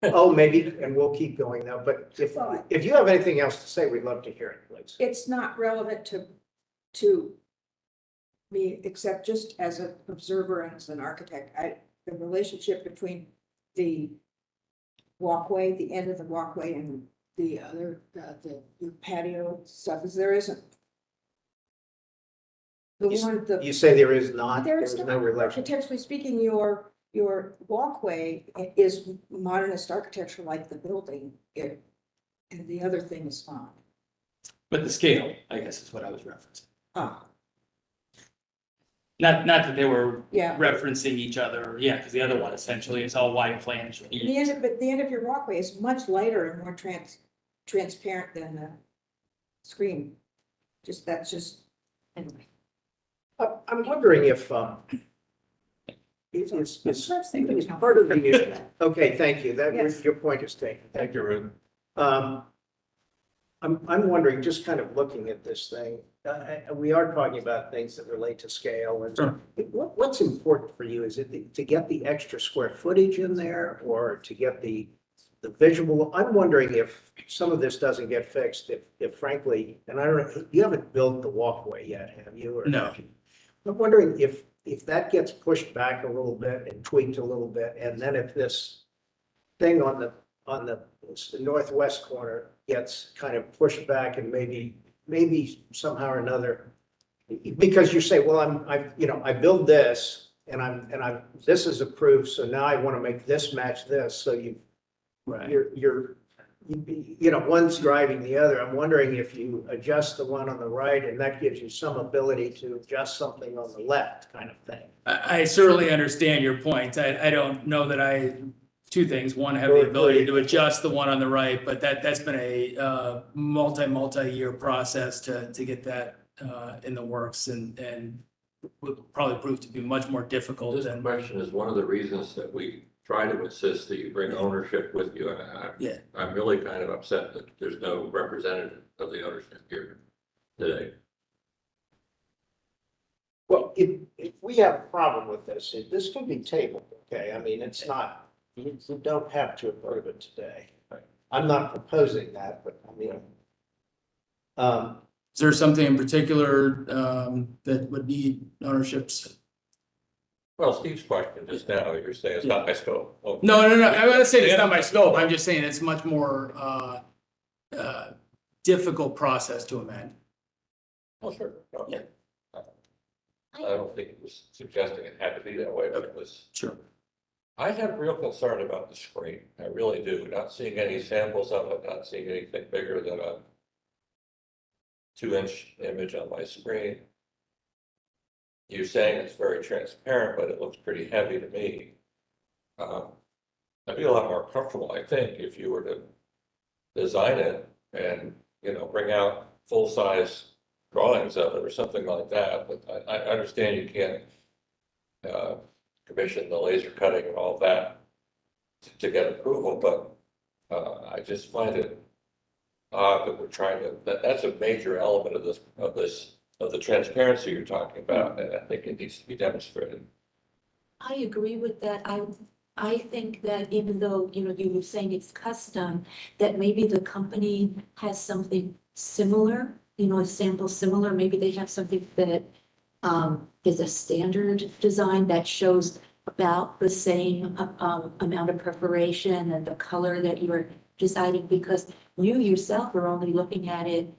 Oh, maybe, and we'll keep going now, but if you have anything else to say, we'd love to hear it, please. it's not relevant to me, except just as an observer and as an architect. The relationship between the walkway, the end of the walkway and the other, the patio stuff is there isn't. The one, You say there is not, there's there's no, no relation. architecturally speaking, your walkway is modernist architecture like the building, and the other thing is not. But the scale, I guess, is what I was referencing. Ah, Not that they were yeah. referencing each other, yeah, because the other one essentially is all wide flange. But the end of your walkway is much lighter and more transparent than the screen. That's just, anyway. I'm wondering if, it's part of the, okay, thank you, Yes. your point is taken. Thank you, Ruth. I'm wondering, just kind of looking at this thing, we are talking about things that relate to scale and Sure. what's important for you? Is it to get the extra square footage in there or to get the visual? I'm wondering if some of this doesn't get fixed, if frankly, and I don't know, you haven't built the walkway yet, have you? Or No. I'm wondering if that gets pushed back a little bit and tweaked a little bit, and then if this thing on the northwest corner gets kind of pushed back and maybe somehow or another, because you say, well, I build this and this is approved, so now I want to make this match this. So Right. one's driving the other. I'm wondering if you adjust the one on the right and that gives you some ability to adjust something on the left kind of thing. I certainly understand your point. I don't know that two things. One, have the ability to adjust the one on the right, but that's been a multi-year process to get that in the works and would probably prove to be much more difficult This than. question is one of the reasons that we try to insist that you bring ownership with you, and Yeah. I'm really kind of upset that there's no representative of the ownership here today. Well, if we have a problem with this, this can be tabled, okay? I mean, it's not, you don't have to approve it today. I'm not proposing that, but I mean, Is there something in particular that would need ownerships? Well, Steve's question just now, you're saying it's not my scope. Well, No. I'm not saying it's not my scope. I'm just saying it's much more difficult process to amend. Oh, sure. Yeah. I don't think it was suggesting it had to be that way, but it was. Sure. I have real concern about the screen. I really do. Not seeing any samples of it, not seeing anything bigger than a 2-inch image on my screen. You're saying it's very transparent, but it looks pretty heavy to me. I'd be a lot more comfortable, I think, if you were to design it and, bring out full-size drawings of it or something like that. But I understand you can't commission the laser cutting and all that to get approval, but I just find it odd that we're trying to, that's a major element of the transparency you're talking about, and I think it needs to be demonstrated. I agree with that. I think that even though, you were saying it's custom, that maybe the company has something similar, a sample similar, maybe they have something that is a standard design that shows about the same amount of perforation and the color that you were deciding, because you yourself are only looking at it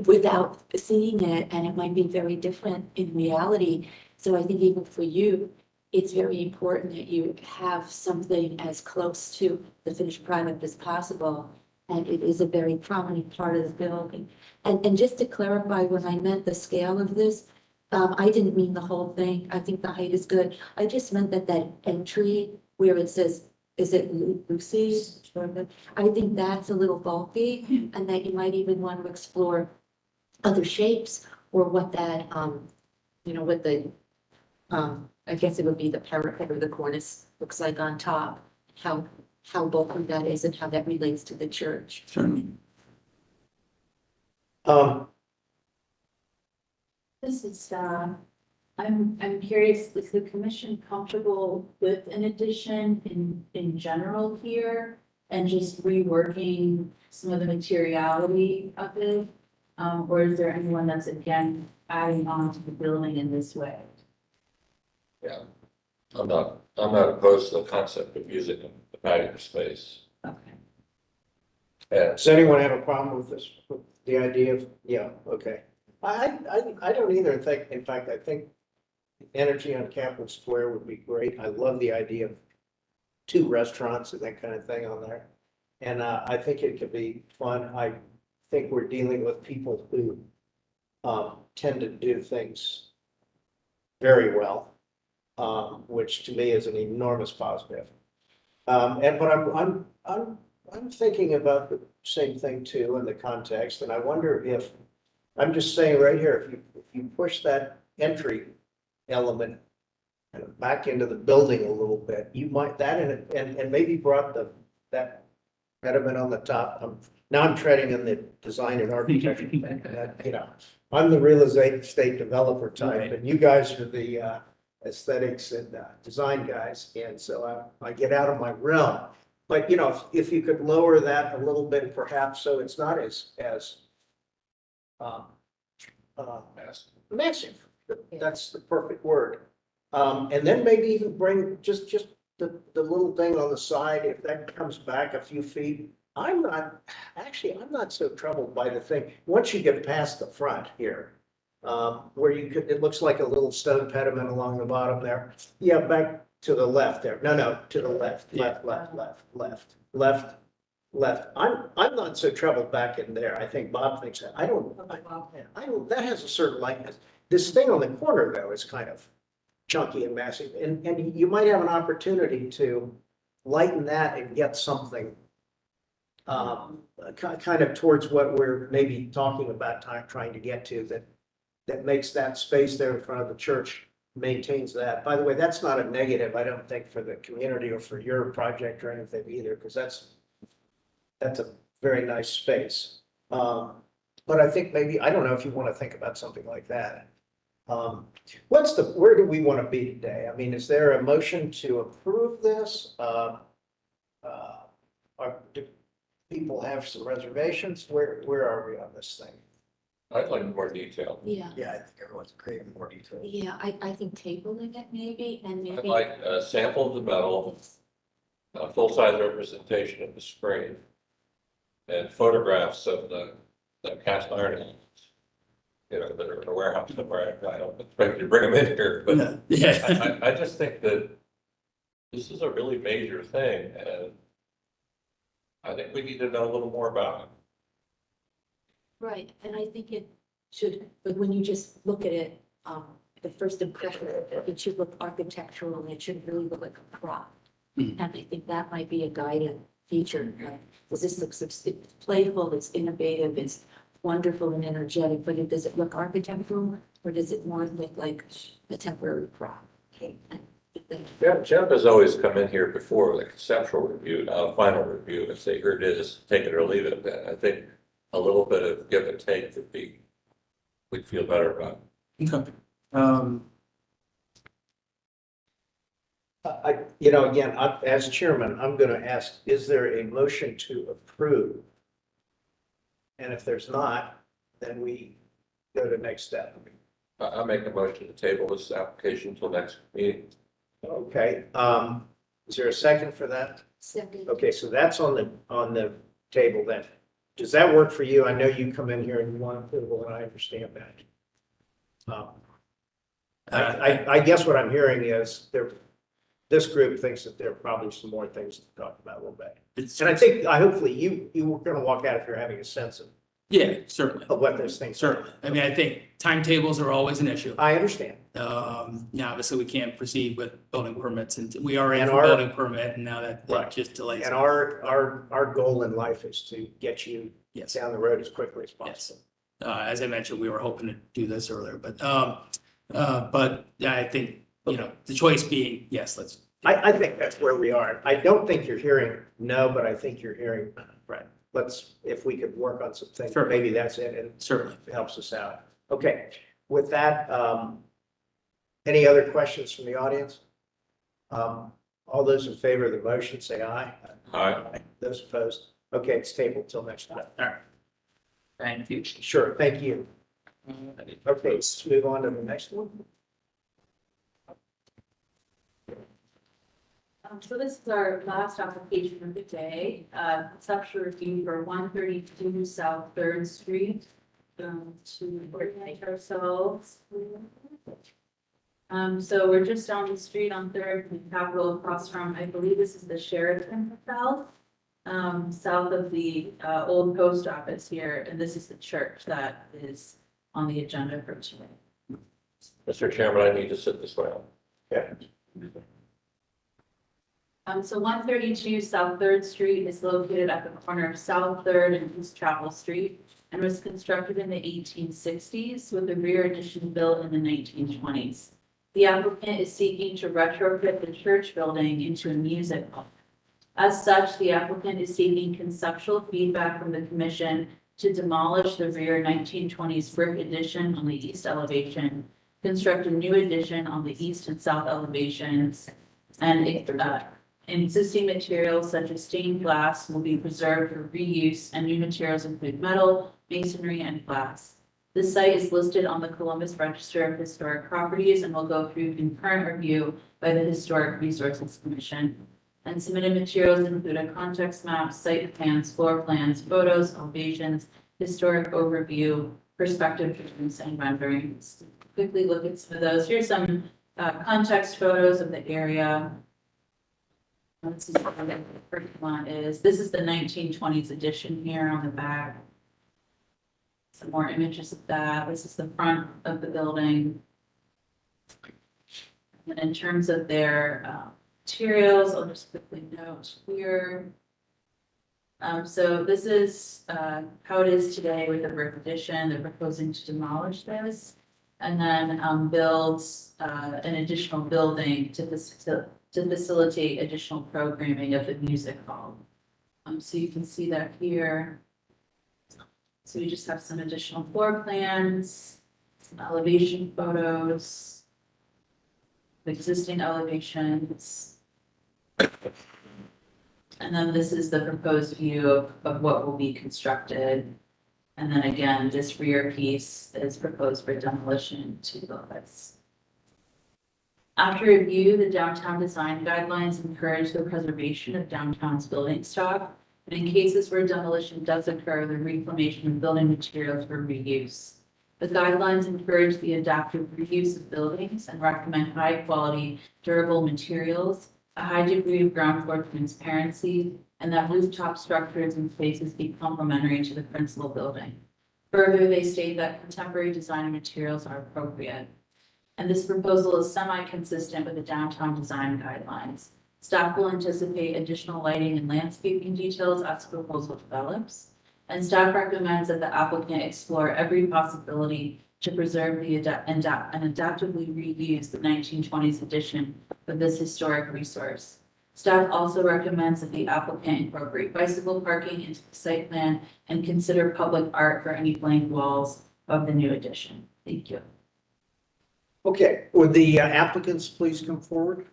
without seeing it, and it might be very different in reality. So I think even for you, it's very important that you have something as close to the finished product as possible. And it is a very prominent part of the building. And just to clarify, when I meant the scale of this, I didn't mean the whole thing. I think the height is good. I just meant that entry where it says, is it Lucy? I think that's a little bulky, and that you might even want to explore other shapes or what that, what the, I guess it would be the parapet or the cornice looks like on top, how bulky that is and how that relates to the church. Certainly. This is I'm curious, is the commission comfortable with an addition in general here? And just reworking some of the materiality of it? Or is there anyone that's again adding on to the building in this way? Yeah, I'm not opposed to the concept of using the patio space. Okay. And Does anyone have a problem with this, with the idea of, yeah, okay. I don't either think, in fact, I think energy on Capitol Square would be great. I love the idea of 2 restaurants and that kind of thing on there. And I think it could be fun. I think we're dealing with people who tend to do things very well, which to me is an enormous positive. But I'm thinking about the same thing too in the context, and I wonder if, I'm just saying right here, if you push that entry element kind of back into the building a little bit, you might, that and maybe brought that pediment on the top. Now I'm treading in the design and architecture thing, you know, I'm the real estate developer type, and you guys are the aesthetics and design guys, and so I get out of my realm. But, you know, if you could lower that a little bit, perhaps, so it's not as massive. That's the perfect word. And then maybe even bring just the little thing on the side, if that comes back a few feet. I'm not so troubled by the thing, once you get past the front here, where it looks like a little stone pediment along the bottom there. Yeah, back to the left there. No, to the left. I'm not so troubled back in there. I think Bob thinks that. I don't, that has a certain likeness. This thing on the corner though is kind of chunky and massive, and you might have an opportunity to lighten that and get something kind of towards what we're maybe talking about, trying to get to, that makes that space there in front of the church, maintains that. By the way, that's not a negative, I don't think, for the community or for your project or anything either, because that's a very nice space. But I think maybe, I don't know if you want to think about something like that. Where do we want to be today? I mean, is there a motion to approve this? Do people have some reservations? Where are we on this thing? I'd like more detail. Yeah, Yeah, I think everyone's craving more detail. yeah, I think tabling it maybe, and I'd maybe. like a sample of the metal, a full-size representation of the screen, and photographs of the cast iron elements, you know, that are in a warehouse somewhere. I don't expect you to bring them in here, but Yeah. I just think that this is a really major thing, and I think we need to know a little more about it. Right, and I think it should, but when you just look at it, the first impression, it should look architectural, and it should really look like a prop. Mhm. And I think that might be a guiding feature, because this looks, it's playful, it's innovative, it's wonderful and energetic, but does it look architectural, or does it more look like a temporary prop? Jeff has always come in here before with a conceptual review, now a final review, and say, here it is, take it or leave it. And I think a little bit of give and take we'd feel better about. Okay. Again, as chairman, I'm going to ask, is there a motion to approve? And if there's not, then we go to next step. I make a motion to table this application until next meeting. Okay, is there a second for that? Second. Okay, so that's on the table then. Does that work for you? I know you come in here and you want approval, and I understand that. I guess what I'm hearing is this group thinks that there are probably some more things to talk about a little bit. And I think, hopefully you were gonna walk out if you're having a sense Yeah, certainly, of what those things are. certainly. I mean, I think timetables are always an issue. I understand. Obviously, we can't proceed with building permits, and we are in And for our- building permit, and now that Right. just delays. And it. our goal in life is to get you Yes. down the road as quickly as Yes. possible. As I mentioned, we were hoping to do this earlier, but I think, the choice being, yes, let's. I think that's where we are. I don't think you're hearing no, but I think you're hearing, Right. if we could work on some things, Sure. maybe that's it, and Certainly. it helps us out. Okay, with that, Any other questions from the audience? All those in favor of the motion, say aye. Aye. Those opposed? Okay, it's tabled till next time. All right. Thank you. Sure, thank you. Okay, let's move on to the next one. So this is our last application of the day, conceptual review for 132 South Third Street. To organize ourselves. So we're just down the street on Third and Capitol across from, I believe this is the Sheraton Hotel. South of the old post office here, and this is the church that is on the agenda for today. Mr. Chairman, I need to sit this way. Yeah. So 132 South Third Street is located at the corner of South Third and East Chapel Street and was constructed in the 1860s with a rear addition built in the 1920s. The applicant is seeking to retrofit the church building into a music hall. As such, the applicant is seeking conceptual feedback from the commission to demolish the rear 1920s brick addition on the east elevation, construct a new addition on the east and south elevations, and existing materials such as stained glass will be preserved for reuse, and new materials include metal, masonry, and glass. This site is listed on the Columbus Register of Historic Properties and will go through concurrent review by the Historic Resources Commission. And submitted materials include a context map, site plans, floor plans, photos, elevations, historic overview, perspective drawings, and renderings. Quickly look at some of those. Here's some context photos of the area. This is what the first one is. This is the 1920s edition here on the back. Some more images of that. This is the front of the building. And in terms of their materials, I'll just quickly note here. So this is how it is today with the brick addition. They're proposing to demolish this and then build an additional building to facilitate additional programming of the music hall. So you can see that here. So we just have some additional floor plans, some elevation photos, existing elevations. And then this is the proposed view of what will be constructed. And then again, this rear piece is proposed for demolition to the west. After review, the downtown design guidelines encourage the preservation of downtown's building stock. And in cases where demolition does occur, the reclamation of building materials for reuse. The guidelines encourage the adaptive reuse of buildings and recommend high quality, durable materials, a high degree of ground floor transparency, and that rooftop structures and spaces be complementary to the principal building. Further, they state that contemporary design and materials are appropriate. And this proposal is semi-consistent with the downtown design guidelines. Staff will anticipate additional lighting and landscaping details as the proposal develops. And staff recommends that the applicant explore every possibility to preserve and adaptively reuse the 1920s edition of this historic resource. Staff also recommends that the applicant incorporate bicycle parking into the site plan and consider public art for any blank walls of the new addition. Thank you. Okay, would the applicants please come forward?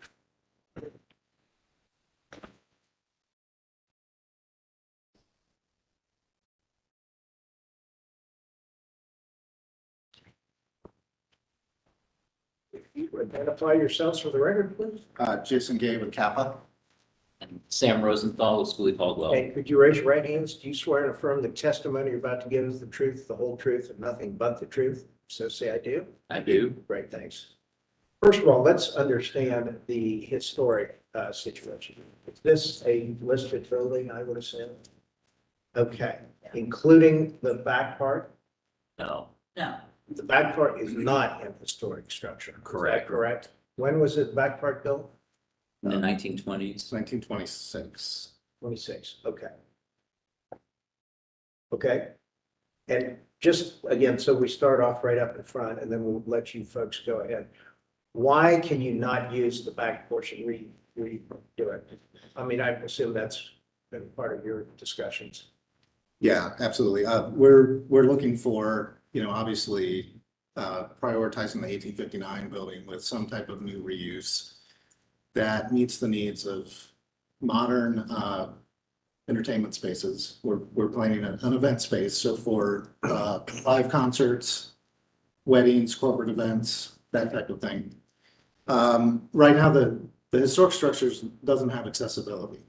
If you would identify yourselves for the record, please. Jason Gay with Kappa. And Sam Rosenthal with Schoolie Caldwell. Okay, could you raise your right hands? Do you swear and affirm the testimony you're about to give is the truth, the whole truth, and nothing but the truth? So say I do. I do. Great, thanks. First of all, let's understand the historic situation. Is this a listed building, I would assume? Okay, including the back part? No, No. The back part is not an historic structure. Is that Correct. correct? When was it back part built? in the 1920s. 1926. 26, okay. Okay. And just again, so we start off right up in front and then we'll let you folks go ahead. Why can you not use the back portion, redo it? I mean, I assume that's been part of your discussions. Yeah, absolutely. We're looking for, obviously prioritizing the 1859 building with some type of new reuse that meets the needs of modern entertainment spaces. We're planning an event space, so for live concerts, weddings, corporate events, that type of thing. Right now, the historic structures doesn't have accessibility.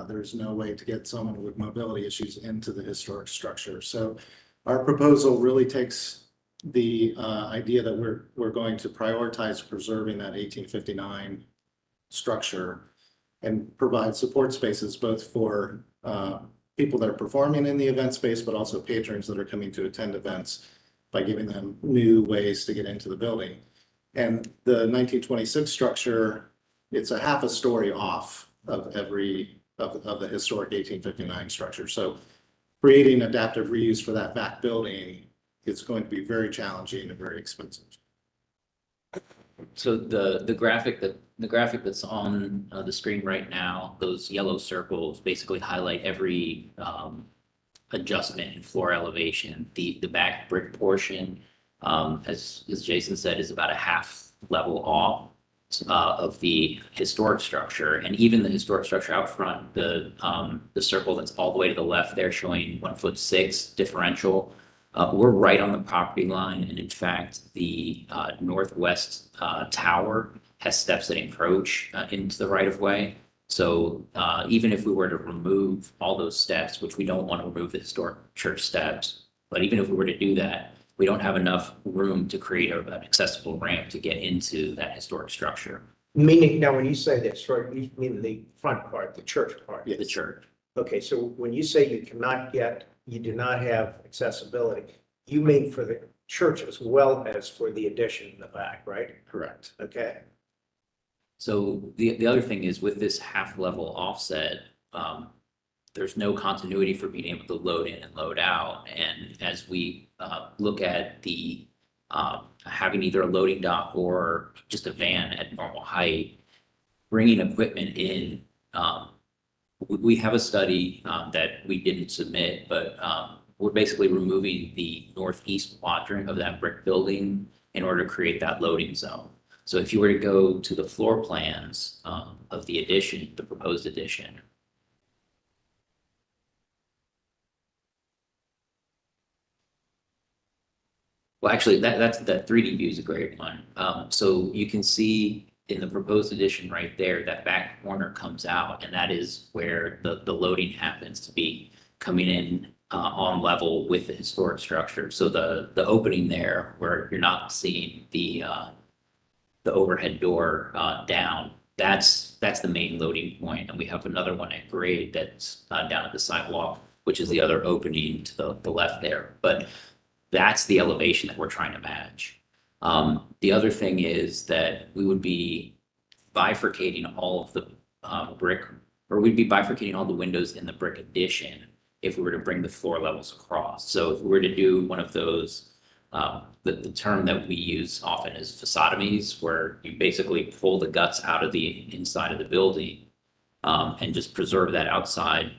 There's no way to get someone with mobility issues into the historic structure. So our proposal really takes the idea that we're going to prioritize preserving that 1859 structure and provide support spaces both for people that are performing in the event space, but also patrons that are coming to attend events by giving them new ways to get into the building. And the 1926 structure, it's a half a story off of of the historic 1859 structure. So creating adaptive reuse for that back building is going to be very challenging and very expensive. So the graphic that's on the screen right now, those yellow circles basically highlight every adjustment in floor elevation. The back brick portion, as Jason said, is about a half level off of the historic structure, and even the historic structure out front, the circle that's all the way to the left there showing 1'6" differential. We're right on the property line, and in fact, the northwest tower has steps that encroach into the right of way. So even if we were to remove all those steps, which we don't want to remove the historic church steps, but even if we were to do that, we don't have enough room to create an accessible ramp to get into that historic structure. Meaning, now, when you say the historic, you mean the front part, the church part? The church. Okay, so when you say you do not have accessibility, you mean for the church as well as for the addition in the back, right? Correct. Okay. So the other thing is with this half level offset, there's no continuity for being able to load in and load out. And as we look at the having either a loading dock or just a van at normal height, bringing equipment in, we have a study that we didn't submit, but we're basically removing the northeast quadrant of that brick building in order to create that loading zone. So if you were to go to the floor plans of the addition, the proposed addition, well, actually, that 3D view is a great one. So you can see in the proposed addition right there, that back corner comes out, and that is where the loading happens to be coming in on level with the historic structure. So the opening there where you're not seeing the overhead door down, that's the main loading point. And we have another one at grade that's down at the sidewalk, which is the other opening to the left there. But that's the elevation that we're trying to match. The other thing is that we would be bifurcating all of the brick, or we'd be bifurcating all the windows in the brick addition if we were to bring the floor levels across. So if we were to do one of those, the term that we use often is facetotomies, where you basically pull the guts out of the inside of the building and just preserve that outside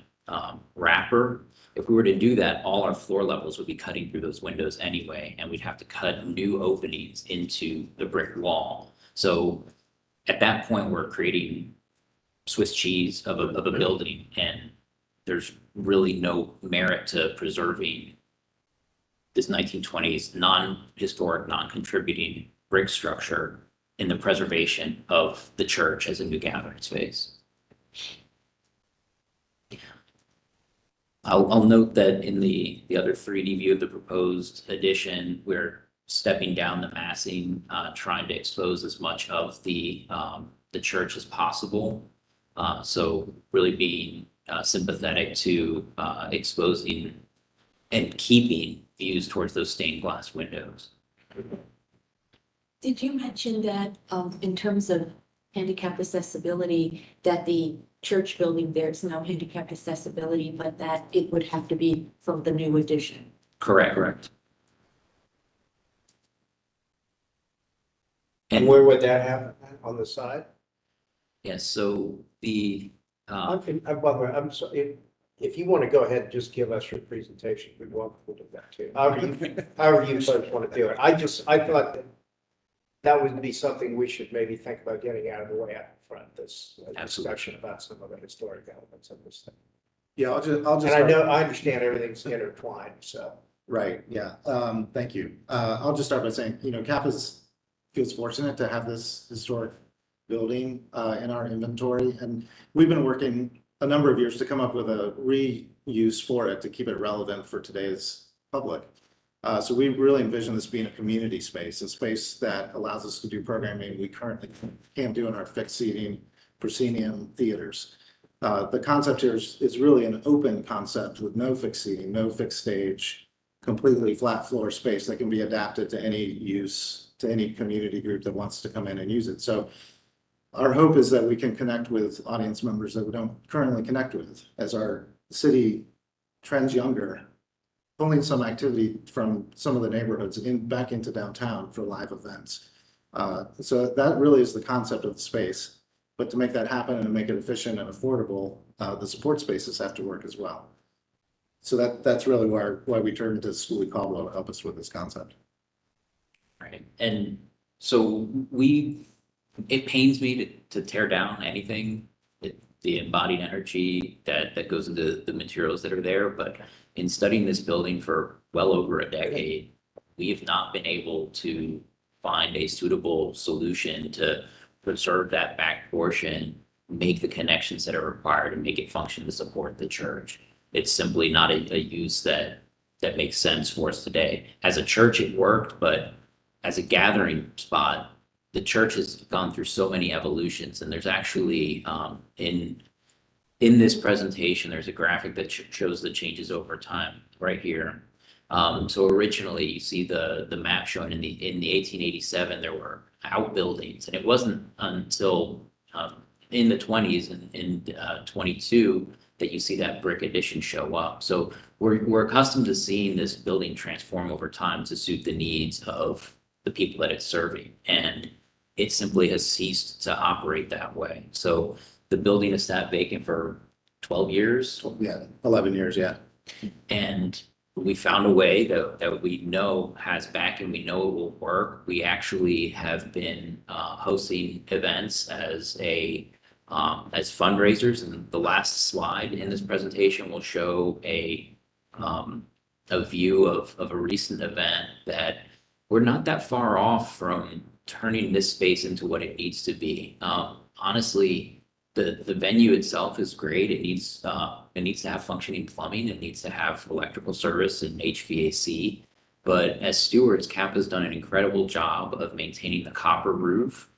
wrapper. If we were to do that, all our floor levels would be cutting through those windows anyway, and we'd have to cut new openings into the brick wall. So at that point, we're creating Swiss cheese of a building, and there's really no merit to preserving this 1920s non-historic, non-contributing brick structure in the preservation of the church as a new gathering space. I'll note that in the other 3D view of the proposed addition, we're stepping down the massing, trying to expose as much of the church as possible. So really being sympathetic to exposing and keeping views towards those stained glass windows. Did you mention that in terms of handicap accessibility, that the church building, there's no handicap accessibility, but that it would have to be from the new addition? Correct. And where would that happen? On the side? Yes, so the I'm sorry, if you want to go ahead and just give us your presentation, we'd welcome to do that too. However you folks want to do it. I thought that would be something we should maybe think about getting out of the way out front, this discussion about some of the historic elements of this thing. Yeah, I'll just. And I know, I understand everything's intertwined, so. Right, yeah, thank you. I'll just start by saying, Kappa's feels fortunate to have this historic building in our inventory. And we've been working a number of years to come up with a reuse for it to keep it relevant for today's public. So we really envision this being a community space, a space that allows us to do programming we currently can't do in our fixed seating proscenium theaters. The concept here is really an open concept with no fixed seating, no fixed stage, completely flat floor space that can be adapted to any use, to any community group that wants to come in and use it. So our hope is that we can connect with audience members that we don't currently connect with. As our city trends younger, pulling some activity from some of the neighborhoods back into downtown for live events. So that really is the concept of the space. But to make that happen and make it efficient and affordable, the support spaces have to work as well. So that's really why we turned to Schooley Caldwell to help us with this concept. Right, and so it pains me to tear down anything, the embodied energy that goes into the materials that are there, but in studying this building for well over a decade, we have not been able to find a suitable solution to preserve that back portion, make the connections that are required, and make it function to support the church. It's simply not a use that makes sense for us today. As a church, it worked, but as a gathering spot, the church has gone through so many evolutions, and there's actually in this presentation, there's a graphic that shows the changes over time right here. So originally, you see the map showing in the 1887 there were outbuildings, and it wasn't until in the 20s and in 22 that you see that brick addition show up. So we're accustomed to seeing this building transform over time to suit the needs of the people that it's serving, and it simply has ceased to operate that way. So the building has sat vacant for 12 years. Yeah, 11 years, yeah. And we found a way that we know has back and we know it will work. We actually have been hosting events as fundraisers, and the last slide in this presentation will show a view of a recent event that we're not that far off from turning this space into what it needs to be. Honestly, the venue itself is great. It needs to have functioning plumbing. It needs to have electrical service and HVAC. But as stewards, Kappa has done an incredible job of maintaining the copper roof.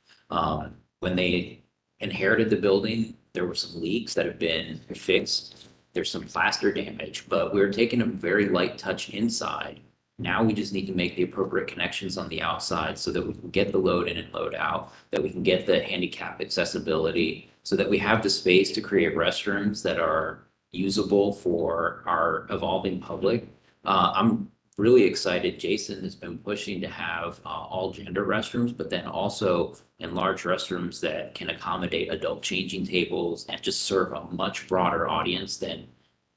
When they inherited the building, there were some leaks that have been fixed. There's some plaster damage, but we're taking a very light touch inside. Now we just need to make the appropriate connections on the outside so that we can get the load in and load out, that we can get the handicap accessibility, so that we have the space to create restrooms that are usable for our evolving public. I'm really excited. Jason has been pushing to have all gender restrooms, but then also enlarge restrooms that can accommodate adult changing tables and just serve a much broader audience than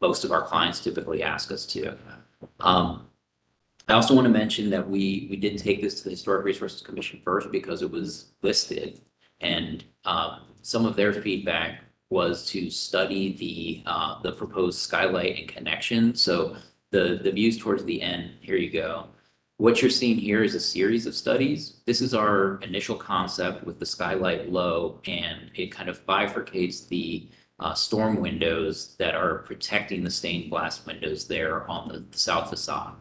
most of our clients typically ask us to. I also want to mention that we did take this to the Historic Resources Commission first because it was listed, and some of their feedback was to study the proposed skylight and connection. So the views towards the end, here you go. What you're seeing here is a series of studies. This is our initial concept with the skylight low, and it kind of bifurcates the storm windows that are protecting the stained glass windows there on the south facade.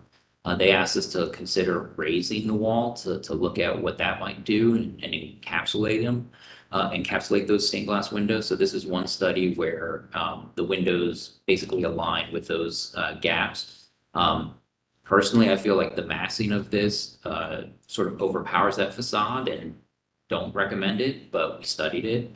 They asked us to consider raising the wall to look at what that might do and encapsulate them, encapsulate those stained glass windows. So this is one study where the windows basically align with those gaps. Personally, I feel like the massing of this sort of overpowers that facade and don't recommend it, but we studied it.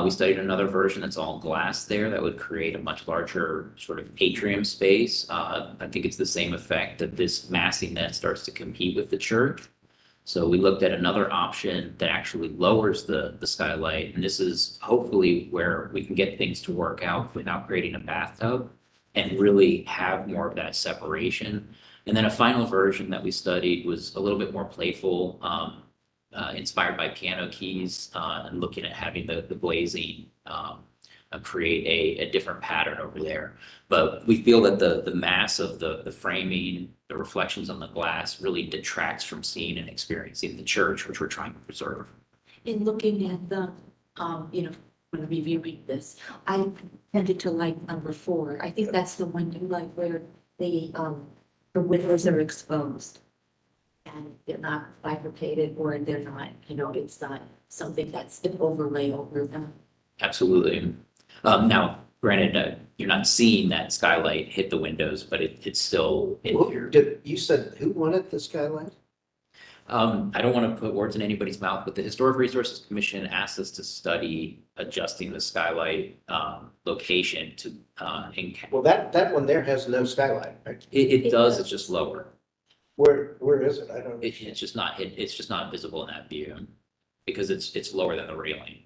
We studied another version that's all glass there that would create a much larger sort of atrium space. I think it's the same effect that this massing then starts to compete with the church. So we looked at another option that actually lowers the skylight, and this is hopefully where we can get things to work out without creating a bathtub. and really have more of that separation. And then a final version that we studied was a little bit more playful, inspired by piano keys, and looking at having the glazing create a different pattern over there. But we feel that the mass of the framing, the reflections on the glass really detracts from seeing and experiencing the church, which we're trying to preserve. In looking at the, when reviewing this, I tended to like number 4. I think that's the one you like where the windows are exposed. And they're not bifurcated or they're not, it's not something that's an overlay over them. Absolutely. Now, granted, you're not seeing that skylight hit the windows, but it's still in here. You said who wanted the skylight? I don't want to put words in anybody's mouth, but the Historic Resources Commission asked us to study adjusting the skylight location to. Well, that one there has no skylight, right? It does, it's just lower. Where is it? I don't. It's just not hit, it's just not visible in that view because it's lower than the railing.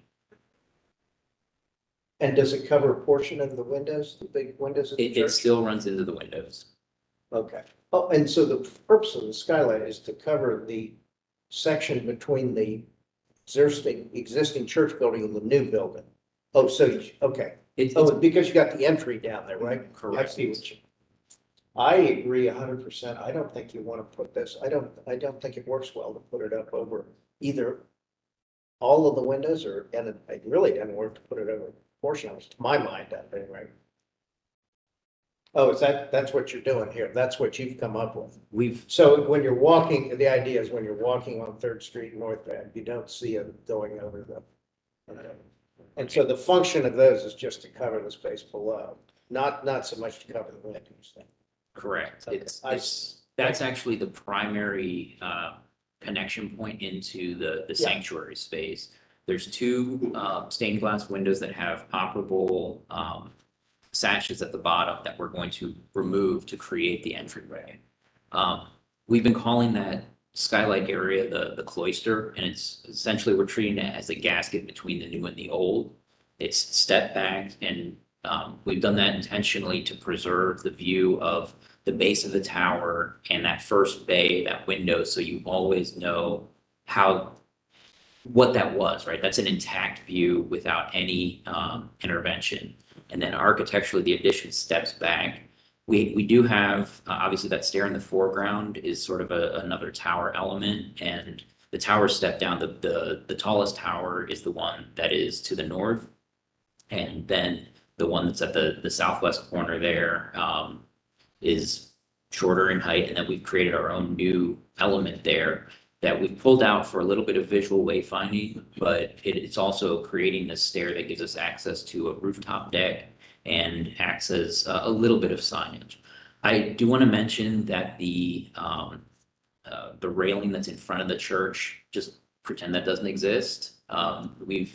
And does it cover a portion of the windows, the big windows of the It church? still runs into the windows. Okay. Oh, and so the purpose of the skylight is to cover the section between the existing church building and the new building. Oh, so, okay. Oh, because you got the entry down there, right? Correct. I see what you. I agree 100%. I don't think you want to put this, I don't think it works well to put it up over either all of the windows and it really doesn't work to put it over portions, to my mind, anyway. Oh, that's what you're doing here. That's what you've come up with. So when you're walking, the idea is when you're walking on 3rd Street northbound, you don't see it going over the. And so the function of those is just to cover the space below, not so much to cover the windows. Correct. Okay. That's actually the primary connection point into the sanctuary space. There's 2 stained glass windows that have operable sashes at the bottom that we're going to remove to create the entryway. We've been calling that skylight area the cloister, and it's essentially we're treating it as a gasket between the new and the old. It's step back, and we've done that intentionally to preserve the view of the base of the tower and that first bay, that window, so you always know what that was, right? That's an intact view without any intervention. And then architecturally, the addition steps back. We do have, obviously that stair in the foreground is sort of another tower element, and the tower step down, the tallest tower is the one that is to the north. And then the one that's at the southwest corner there is shorter in height. And then we've created our own new element there that we've pulled out for a little bit of visual wayfinding, but it's also creating this stair that gives us access to a rooftop deck and acts as a little bit of signage. I do want to mention that the railing that's in front of the church, just pretend that doesn't exist. We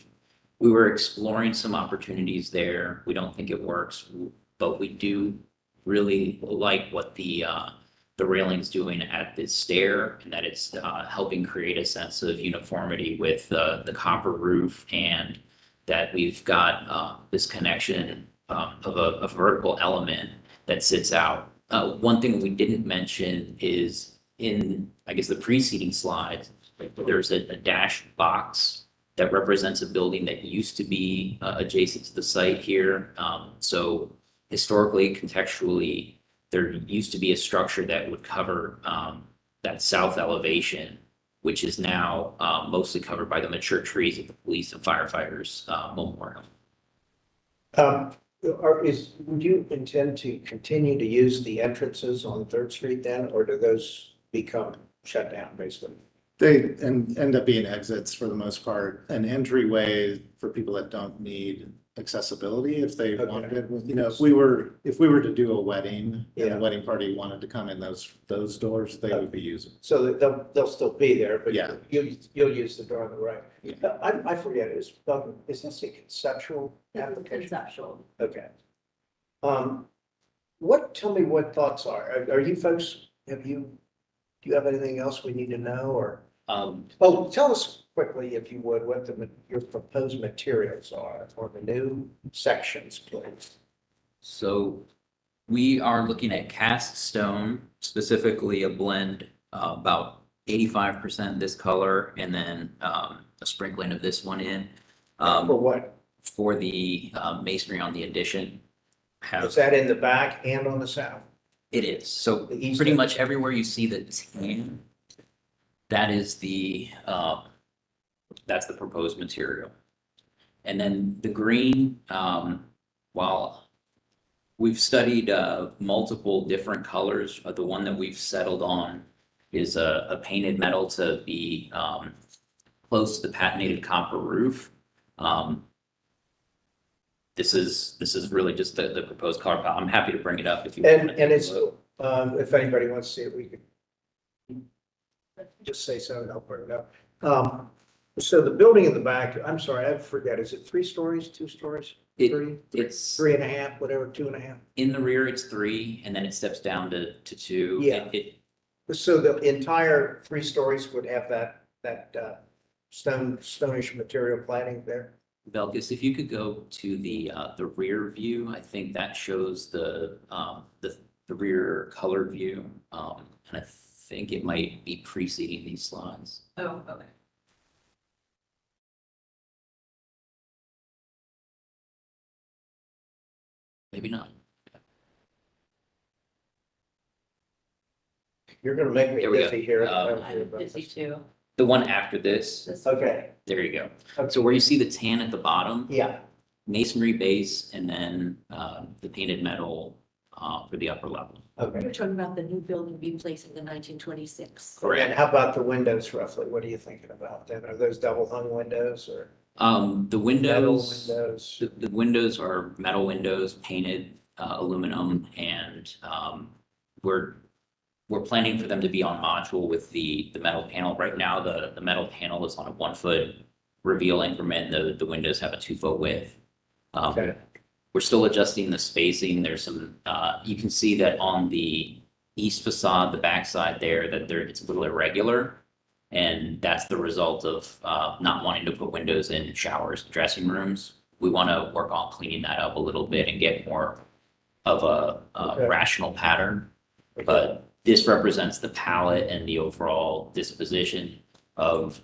were exploring some opportunities there. We don't think it works, but we do really like what the railing's doing at this stair, and that it's helping create a sense of uniformity with the copper roof, and that we've got this connection of a vertical element that sits out. One thing we didn't mention is in, I guess, the preceding slides, there's a dashed box that represents a building that used to be adjacent to the site here. So historically, contextually, there used to be a structure that would cover that south elevation, which is now mostly covered by the mature trees at the police and firefighters memorial. Would you intend to continue to use the entrances on 3rd Street then, or do those become shut down basically? They end up being exits for the most part, an entryway for people that don't need accessibility if they wanted it. You know, if we were to do a wedding and the wedding party wanted to come in those doors, they would be using. So they'll still be there, but Yeah. you'll use the door on the right. Yeah. I forget, is this a conceptual application? Conceptual. Okay. Tell me what thoughts are. Are you folks, do you have anything else we need to know or? Tell us quickly, if you would, what your proposed materials are for the new sections, please. So We are looking at cast stone, specifically a blend, about 85% this color, and then, a sprinkling of this one in. For what? For the, masonry on the addition. Is that in the back and on the south? It is. So The east pretty end? much everywhere you see the tan, that is that's the proposed material. And then the green, while we've studied multiple different colors, the one that we've settled on is a painted metal to be close to the patinated copper roof. This is really just the proposed color palette. I'm happy to bring it up if you. And, want to and take a it's, look. if anybody wants to see it, we could just say so and I'll bring it up. So the building in the back, I'm sorry, I forget, is it 3 stories, 2 stories? It's 3.5, whatever, 2.5? in the rear, it's 3, and then it steps down to 2. Yeah. So the entire 3 stories would have that stonish material cladding there? Belkis, if you could go to the rear view, I think that shows the rear color view. And I think it might be preceding these slides. Oh, okay. Maybe not. You're gonna make me There we go. busy here. I'm busy too. The one after this, Okay, there you go. So where you see the tan at the bottom, yeah, masonry base, and then the painted metal for the upper level. okay. You're talking about the new building being placed in the 1926. And how about the windows roughly? What are you thinking about then? Are those double hung windows or The metal windows. windows? The windows are metal windows, painted aluminum, and we're planning for them to be on module with the metal panel. Right now, the metal panel is on a 1-foot reveal increment. The windows have a 2-foot width. Okay. We're still adjusting the spacing. There's some, you can see that on the east facade, the backside there, it's a little irregular. And that's the result of not wanting to put windows in showers, dressing rooms. We want to work on cleaning that up a little bit and get more of a Okay. rational pattern. But this represents the palette and the overall disposition of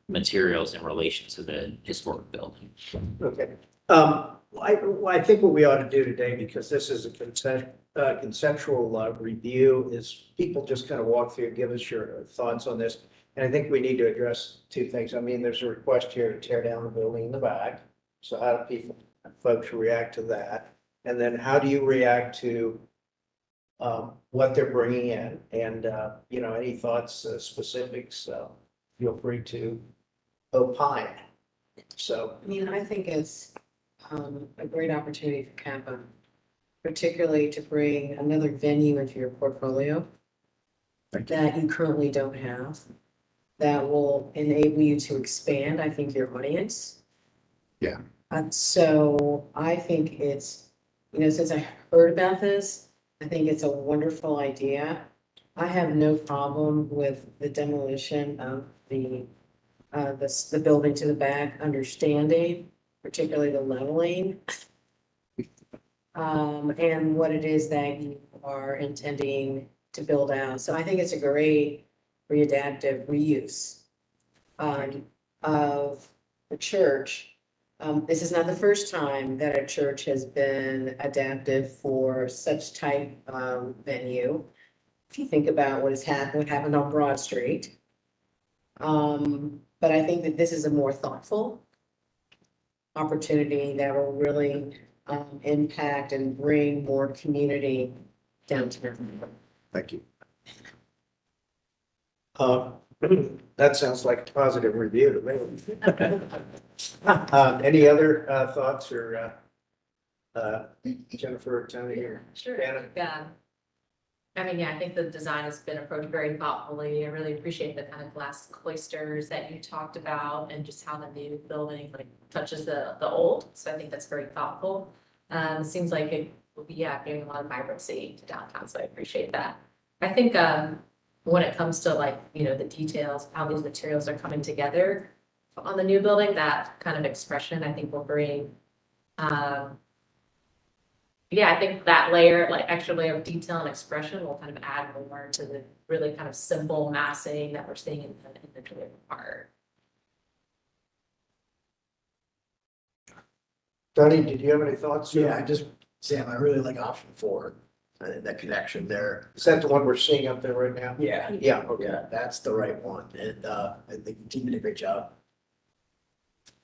materials in relation to the historic building. Okay. I think what we ought to do today, because this is a conceptual review, is people just kind of walk through, give us your thoughts on this. And I think we need to address 2 things. I mean, there's a request here to tear down the building in the back. So how do folks react to that? And then how do you react to what they're bringing in? And, any thoughts, specifics, feel free to opine. So, I mean, I think it's a great opportunity for Kappa, particularly to bring another venue into your portfolio that you currently don't have, that will enable you to expand, I think, your audience. Yeah. So I think it's, since I heard about this, I think it's a wonderful idea. I have no problem with the demolition of the building to the back, understanding, particularly the leveling. And what it is that you are intending to build out. So I think it's a great readaptive reuse of the church. This is not the first time that a church has been adapted for such type of venue. If you think about what happened on Broad Street. But I think that this is a more thoughtful opportunity that will really impact and bring more community downtown. Thank you. that sounds like a positive review to me. Any other thoughts or Jennifer, Tony, or Sure. Anna? Yeah. I mean, yeah, I think the design has been approached very thoughtfully. I really appreciate the kind of glass cloisters that you talked about and just how the new building like touches the old. So I think that's very thoughtful. It seems like it will be, bringing a lot of vibrancy to downtown. So I appreciate that. I think when it comes to the details, how these materials are coming together on the new building, that kind of expression, I think will bring yeah, I think that layer, like extra layer of detail and expression will kind of add more to the really kind of simple massing that we're seeing in the driven part. Tony, did you have any thoughts? Yeah, just, Sam, I really like option 4, that connection there. Is that the one we're seeing up there right now? Yeah, Yeah, okay. yeah, that's the right one, and, I think the team did a great job.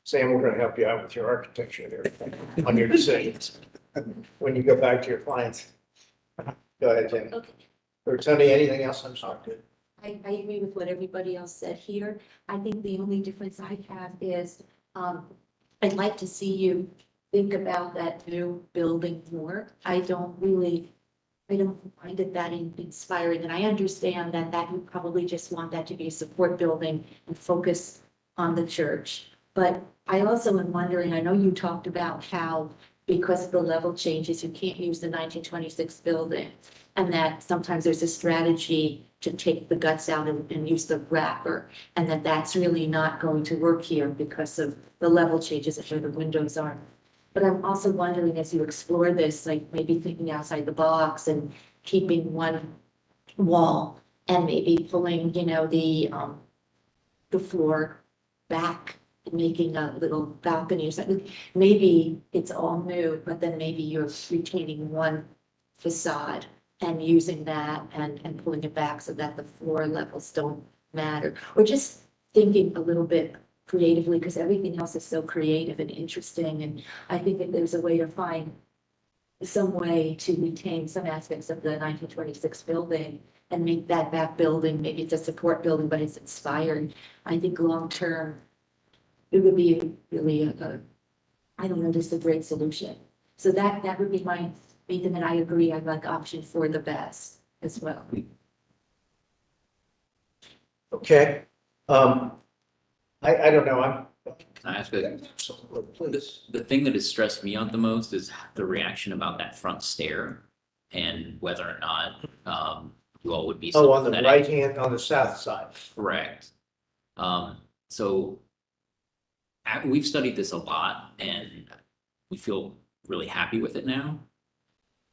Sam, we're gonna help you out with your architecture there on your decisions when you go back to your clients. Go ahead, Jen. Okay. Or Tony, anything else? I'm sorry. I agree with what everybody else said here. I think the only difference I have is, I'd like to see you think about that new building more. I don't find it that inspiring, and I understand that you probably just want that to be a support building and focus on the church. But I also am wondering, I know you talked about how because of the level changes, you can't use the 1926 building. And that sometimes there's a strategy to take the guts out and use the wrapper. And that's really not going to work here because of the level changes and where the windows are. But I'm also wondering, as you explore this, like maybe thinking outside the box and keeping one wall and maybe pulling, the floor back and making a little balcony or something. Maybe it's all new, but then maybe you're retaining one facade and using that and pulling it back so that the floor levels don't matter. Or just thinking a little bit creatively, because everything else is so creative and interesting. And I think that there's a way to find some way to retain some aspects of the 1926 building and make that back building, maybe it's a support building, but it's inspired. I think long-term, it would be really I don't know, just a great solution. So that would be my, Ethan, and I agree, I'd like option 4 the best as well. Okay. I don't know, Can I ask a, please. the thing that has stressed me out the most is the reaction about that front stair and whether or not, you all would be. Oh, on the sympathetic. right hand, on the south side. Correct. So we've studied this a lot and we feel really happy with it now.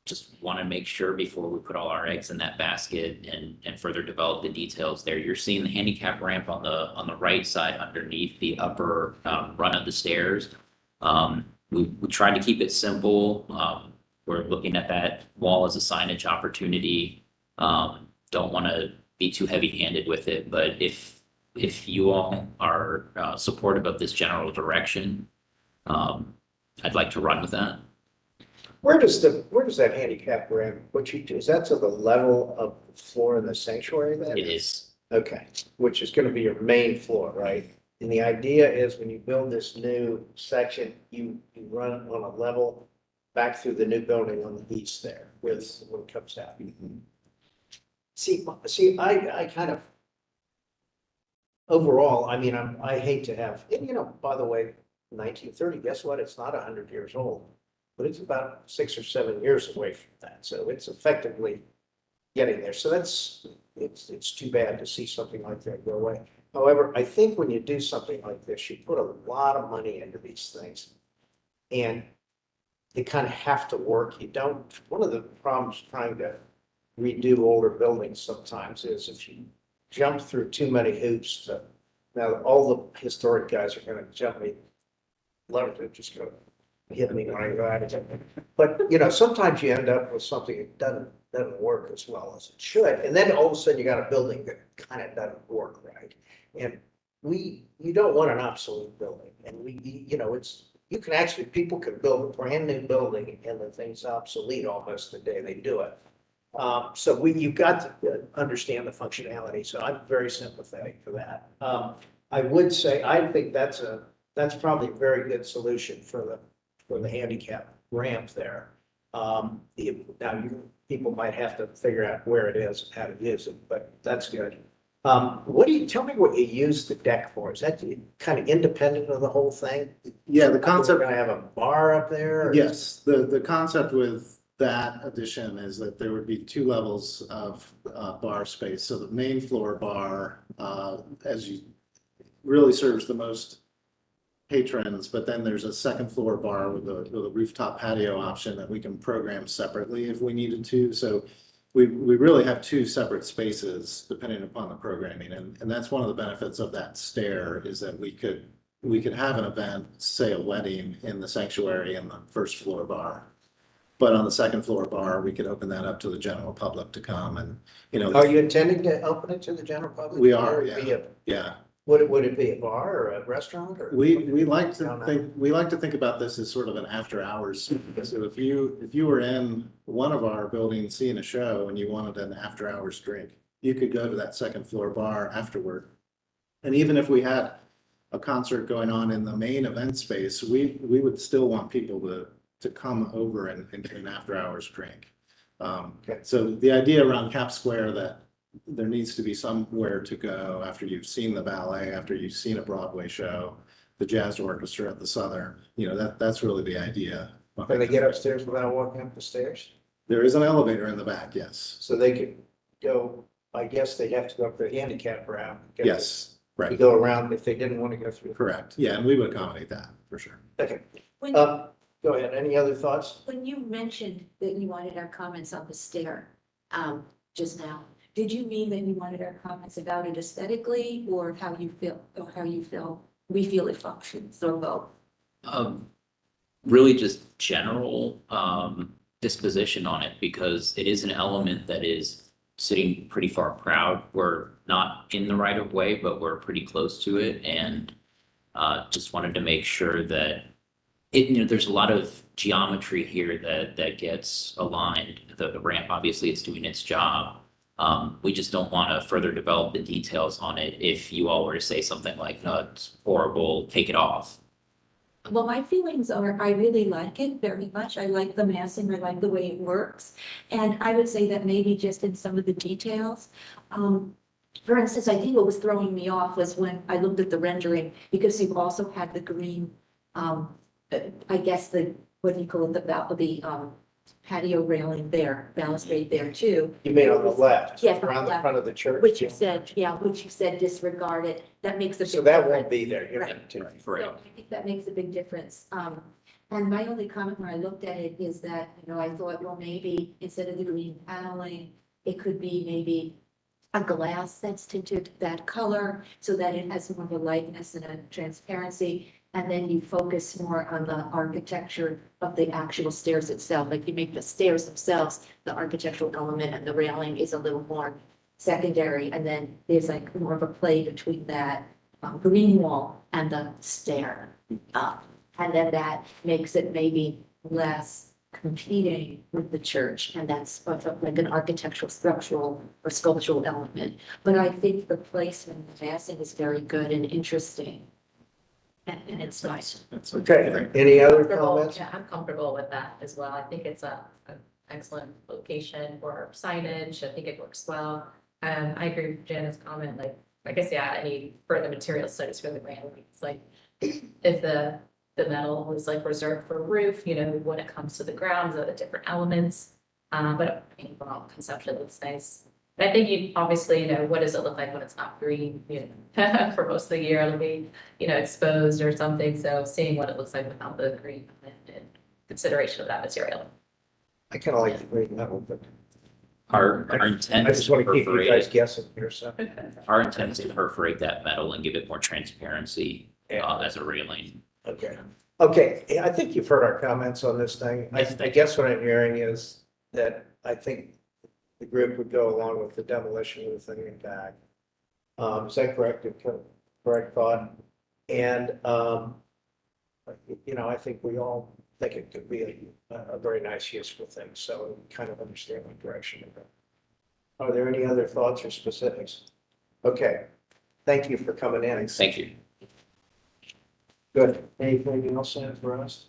Just want to make sure before we put all our eggs in that basket and further develop the details there. You're seeing the handicap ramp on the right side underneath the upper run of the stairs. We tried to keep it simple. We're looking at that wall as a signage opportunity. Don't want to be too heavy-handed with it, but if you all are supportive of this general direction, I'd like to run with that. Where does that handicap ramp, is that to the level of the floor in the sanctuary then? It is. Okay, which is gonna be your main floor, right? And the idea is when you build this new section, you run on a level back through the new building on the east there, when it comes out. See, I kind of, overall, I mean, I hate to have, and by the way, 1930, guess what? It's not 100 years old, but it's about 6 or 7 years away from that. So it's effectively getting there. So it's too bad to see something like that go away. However, I think when you do something like this, you put a lot of money into these things and they kind of have to work. One of the problems trying to redo older buildings sometimes is if you jump through too many hoops. Now, all the historic guys are going to jump me. Love to just go hit me when I go at it. But, sometimes you end up with something that doesn't work as well as it should. And then all of a sudden you got a building that kind of doesn't work right. And you don't want an obsolete building. And people can build a brand new building and the thing's obsolete almost the day they do it. So you've got to understand the functionality. So I'm very sympathetic for that. I would say, I think that's probably a very good solution for the handicap ramp there. Now people might have to figure out where it is and how to use it, but that's good. Tell me what you use the deck for? Is that kind of independent of the whole thing? Yeah, the concept. We're gonna have a bar up there? Or Yes, the concept with that addition is that there would be 2 levels of bar space. So the main floor bar, as you really serves the most patrons, but then there's a second floor bar with a rooftop patio option that we can program separately if we needed to. So we really have two separate spaces depending upon the programming. And that's one of the benefits of that stair is that we could have an event, say a wedding in the sanctuary in the first floor bar. But on the second floor bar, we could open that up to the general public to come and, Are you intending to open it to the general public? We are, Or would it be yeah. Would it be a bar or a restaurant or? We like to think about this as sort of an after hours. So if you were in one of our buildings seeing a show and you wanted an after hours drink, you could go to that second floor bar afterward. And even if we had a concert going on in the main event space, we would still want people to come over and get an after hours drink. So the idea around Cap Square that there needs to be somewhere to go after you've seen the ballet, after you've seen a Broadway show, the jazz orchestra at the Southern, that's really the idea. Can they get upstairs without walking up the stairs? There is an elevator in the back, yes. So they could go, I guess they'd have to go up the handicap ramp. Yes, To right, go around if they didn't want to go through. correct. Yeah, and we would accommodate that for sure. Okay, When, go ahead. Any other thoughts? when you mentioned that you wanted our comments on the stair, just now, did you mean that you wanted our comments about it aesthetically or how you feel we feel it functions or both? Really just general disposition on it because it is an element that is sitting pretty far proud. We're not in the right of way, but we're pretty close to it, and just wanted to make sure that there's a lot of geometry here that gets aligned. The ramp obviously is doing its job. We just don't want to further develop the details on it if you all were to say something like, no, it's horrible, take it off. Well, my feelings are, I really like it very much. I like the massing, I like the way it works. And I would say that maybe just in some of the details. For instance, I think what was throwing me off was when I looked at the rendering, because you also had the green, I guess what do you call it, the patio railing there, balustrade there too. You mean on the left? Yes, on the Around the left. front of the church? Which you said disregard it. That makes a big So that difference. won't be there. You're Right. gonna- So I think that makes a big difference. And my only comment when I looked at it is that, I thought, well, maybe instead of the green paneling, it could be maybe a glass that's tinted that color so that it has more of a lightness and a transparency. And then you focus more on the architecture of the actual stairs itself. Like you make the stairs themselves, the architectural element, and the railing is a little more secondary. And then there's like more of a play between that green wall and the stair. And then that makes it maybe less competing with the church. And that's sort of like an architectural, structural, or sculptural element. But I think the placement, the massing is very good and interesting. And it's nice. Okay, any other Comfortable, comments? yeah, I'm comfortable with that as well. I think it's an excellent location for signage. I think it works well. I agree with Janet's comment, like, I guess, yeah, I need further material studies for the grant. It's like, if the metal was like reserved for roof, when it comes to the ground, the different elements. But overall conceptually looks nice. And I think you obviously, what does it look like when it's not green, for most of the year, it'll be, exposed or something. So seeing what it looks like without the green and consideration of that material. I kind of like the green metal, but Our intent I is just to want to keep you guys perforate, guessing here, so. our intent is to perforate that metal and give it more transparency Yeah. as a railing. Okay. Okay, I think you've heard our comments on this thing. Yes, I thank guess what I'm hearing is that I think the group would go along with the demolition of the thing in back. Is that correct? Correct thought? And, I think we all think it could be a very nice useful thing, so we kind of understand the direction of it. Are there any other thoughts or specifics? Okay, thank you for coming in. Thank you. Good. Anything else in for us?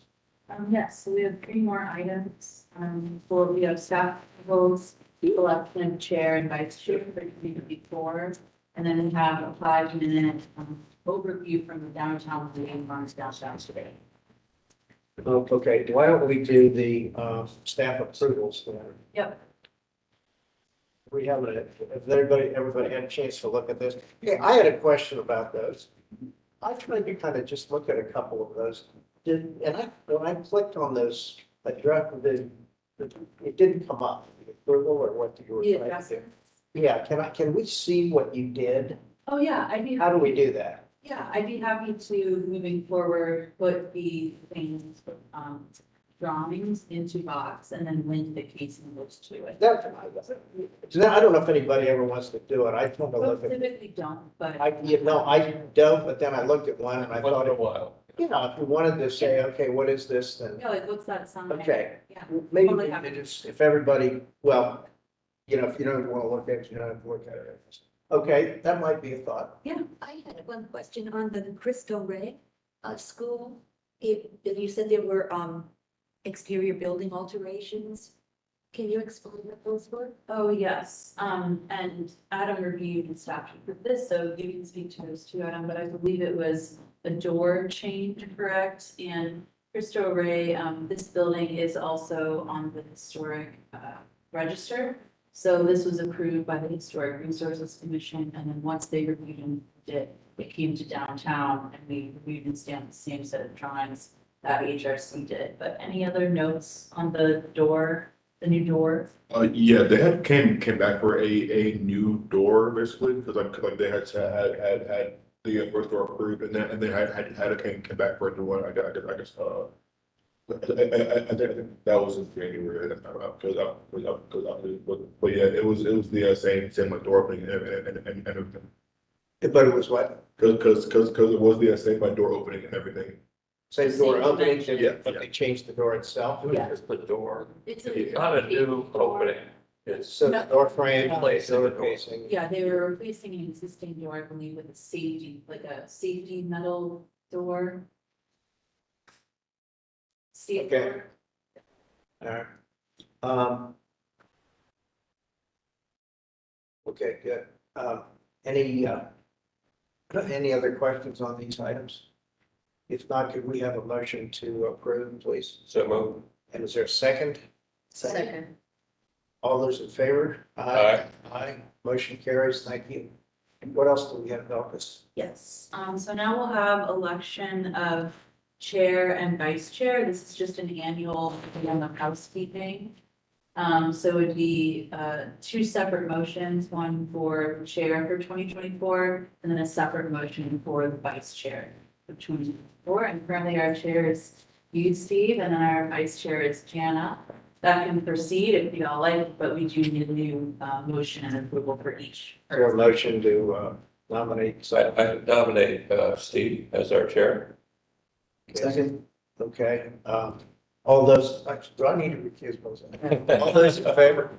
Yes, so we have 3 more items. We have staff votes, election of chair and vice chair for 2024. And then we have a 5-minute overview from the downtown meeting on downtown today. Okay, why don't we do the staff approvals then? Yep. We have it, if everybody had a chance to look at this. Okay, I had a question about those. I tried to kind of just look at a couple of those. When I clicked on those, it didn't come up, the approval or what you were The trying to do. adjustment. Yeah, can we see what you did? Oh, yeah, How do we do that? Yeah, I'd be happy to, moving forward, put the things, drawings into box and then link the case numbers to it. I don't know if anybody ever wants to do it. I took a look Most at, typically don't, but. I don't, but then I looked at one and I Once thought, in a while. you know, if you wanted to say, okay, what is this then? Yeah, like what's that sign? Okay, Yeah. maybe Totally we happy. could just, if everybody, well, you know, if you don't want to look at it, you don't have to look at it. Okay, that might be a thought. Yeah, I had one question on the Cristo Rey school. If you said there were exterior building alterations, can you explain what those were? Oh, yes, and Adam reviewed and staff for this, so you can speak to those too, Adam, but I believe it was a door change, correct? And Cristo Rey, this building is also on the historic register. So this was approved by the Historic Resources Commission, and then once they reviewed and it came to downtown, and we reviewed and stamped the same set of drawings that HRC did. But any other notes on the door, the new door? Yeah, they had came back for a new door basically, because like they had the first door approved, and then came back for a new one. I guess I think that was in January. But yeah, it was the same like door opening and everything. But it was what? Because it was the same like door opening and everything. Same door Same opening, dimension. Yeah, but they changed the door itself. Yeah. Just the door. It's It's not a new opening. It's So the door frame, Replacing door the door. facing. Yeah, they were replacing an existing door, I believe, with a safety, like a safety metal door. Steel Okay. door. Alright. Okay, good. Any other questions on these items? If not, could we have a motion to approve, please? So move. And is there a second? Second. All those in favor? Aye. Aye. Motion carries. Thank you. And what else do we have, Elvis? Yes, so now we'll have election of chair and vice chair. This is just an annual thing of housekeeping. So it'd be, two separate motions, one for the chair for 2024, and then a separate motion for the vice chair for 2024. And currently our chair is you, Steve, and then our vice chair is Jana. That can proceed if you all like, but we do need a new, motion and approval for each. Is there a motion to nominate? So I nominate Steve as our chair. Second. Okay. All those, do I need to recuse myself? All those in favor?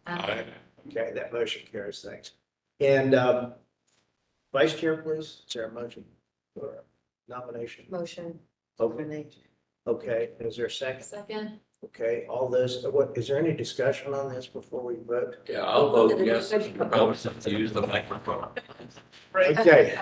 Aye. Okay, that motion carries. Thanks. And vice chair, please. Is there a motion for nomination? Motion. Okay. Okay, is there a second? Second. Okay, all those, is there any discussion on this before we vote? Yeah, I'll vote yes. I'll have to use the microphone. Okay.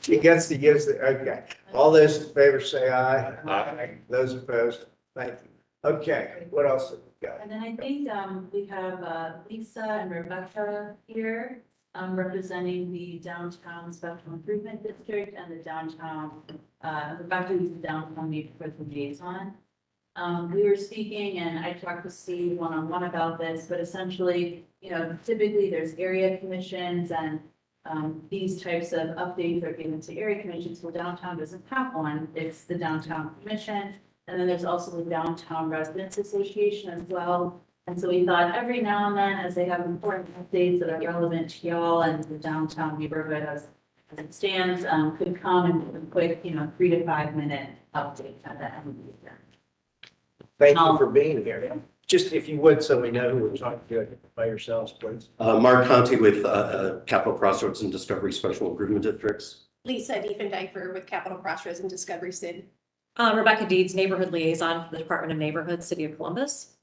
He gets to use the, okay. All those in favor say aye. Aye. Those opposed, thank you. Okay, what else have we got? And then I think we have Lisa and Rebecca here representing the downtown special improvement district and the downtown, Rebecca is the downtown neighborhood liaison. We were speaking and I talked to Steve one-on-one about this, but essentially, you know, typically there's area commissions and these types of updates are given to area commissions. Well, downtown doesn't have one. It's the downtown commission. And then there's also the Downtown Residents Association as well. And so we thought every now and then, as they have important updates that are relevant to y'all and the downtown neighborhood as it stands, could come and give a quick, 3 to 5 minute update at the end of the year. Thank you for being here. Just if you would, so we know who we're talking to, by yourselves, please. Mark Conti with Capital Crossroads and Discovery Special Improvement Districts. Lisa Diefendyker with Capital Crossroads and Discovery City. Rebecca Deeds, Neighborhood Liaison for the Department of Neighborhood, City of Columbus.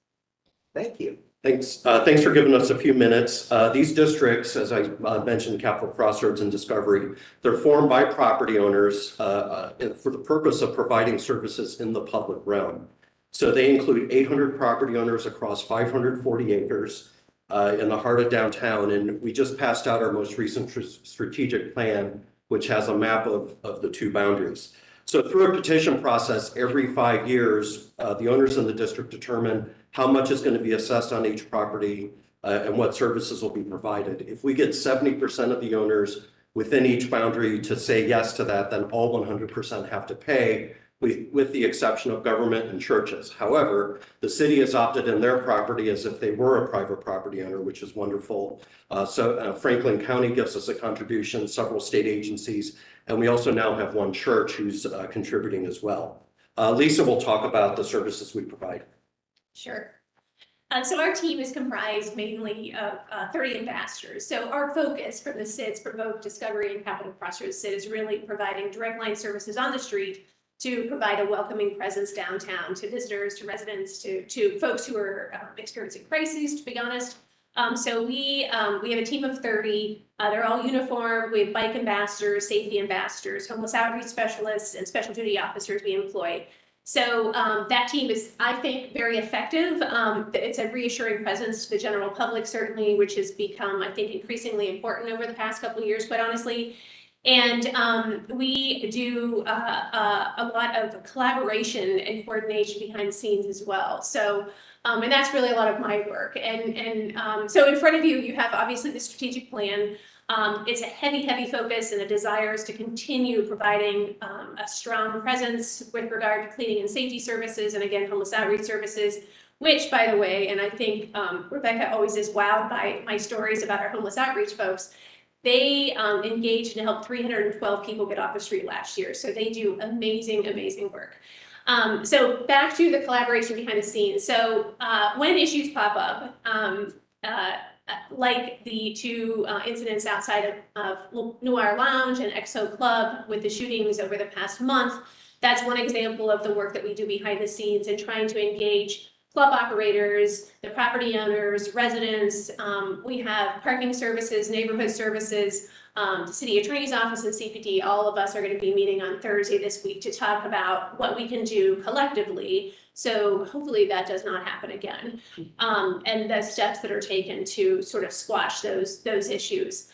Thank you. Thanks. Thanks for giving us a few minutes. These districts, as I mentioned, Capital Crossroads and Discovery, they're formed by property owners for the purpose of providing services in the public realm. So they include 800 property owners across 540 acres in the heart of downtown. And we just passed out our most recent strategic plan which has a map of the two boundaries. So through a petition process, every 5 years, the owners in the district determine how much is going to be assessed on each property and what services will be provided. If we get 70% of the owners within each boundary to say yes to that, then all 100% have to pay, with the exception of government and churches. However, the city has opted in their property as if they were a private property owner, which is wonderful. So Franklin County gives us a contribution, several state agencies, and we also now have one church who's contributing as well. Lisa will talk about the services we provide. Sure. So our team is comprised mainly of 30 ambassadors. So our focus from the SIDS, Provoke, Discovery, and Capital Crossroads SID is really providing direct line services on the street to provide a welcoming presence downtown to visitors, to residents, to folks who are experiencing crises, to be honest. So we have a team of 30. They're all uniformed. We have bike ambassadors, safety ambassadors, homeless outreach specialists, and special duty officers we employ. So that team is, I think, very effective. It's a reassuring presence to the general public, certainly, which has become, I think, increasingly important over the past couple of years, quite honestly. And we do a lot of collaboration and coordination behind the scenes as well. So, and that's really a lot of my work. And so in front of you, you have obviously the strategic plan. It's a heavy focus and a desire is to continue providing a strong presence with regard to cleaning and safety services and again, homeless outreach services, which by the way, and I think Rebecca always is wowed by my stories about our homeless outreach folks. They engaged and helped 312 people get off the street last year. So they do amazing work. So back to the collaboration behind the scenes. So when issues pop up, like the two incidents outside of Noir Lounge and Exo Club with the shootings over the past month, that's one example of the work that we do behind the scenes and trying to engage club operators, the property owners, residents. We have parking services, neighborhood services, the city attorney's office and CPD. All of us are going to be meeting on Thursday this week to talk about what we can do collectively. So hopefully that does not happen again. And the steps that are taken to sort of squash those issues.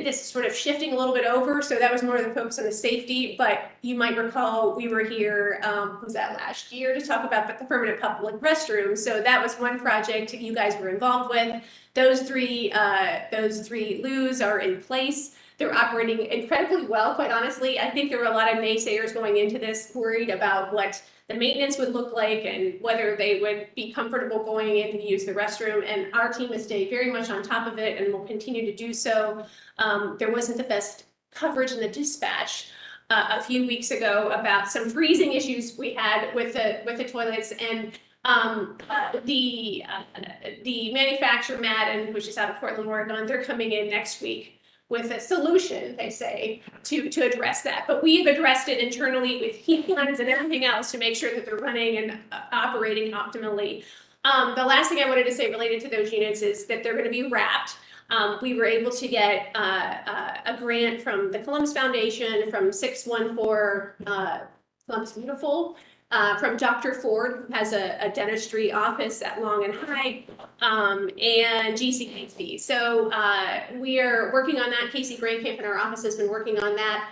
This is sort of shifting a little bit over, so that was more of the focus on the safety, but you might recall we were here, was that last year, to talk about the permanent public restrooms. So that was one project you guys were involved with. Those three loos are in place. They're operating incredibly well, quite honestly. I think there were a lot of naysayers going into this worried about what the maintenance would look like and whether they would be comfortable going in to use the restroom. And our team has stayed very much on top of it and will continue to do so. There wasn't the best coverage in the dispatch a few weeks ago about some freezing issues we had with the toilets, and the manufacturer Madden, which is out of Portland, Oregon, they're coming in next week with a solution, they say, to address that. But we've addressed it internally with heat guns and everything else to make sure that they're running and operating optimally. The last thing I wanted to say related to those units is that they're going to be wrapped. We were able to get a grant from the Columbus Foundation, from 614 Columbus Beautiful, from Dr. Ford, who has a dentistry office at Long and High, and GCKC. So we are working on that. Casey Grandcamp in our office has been working on that.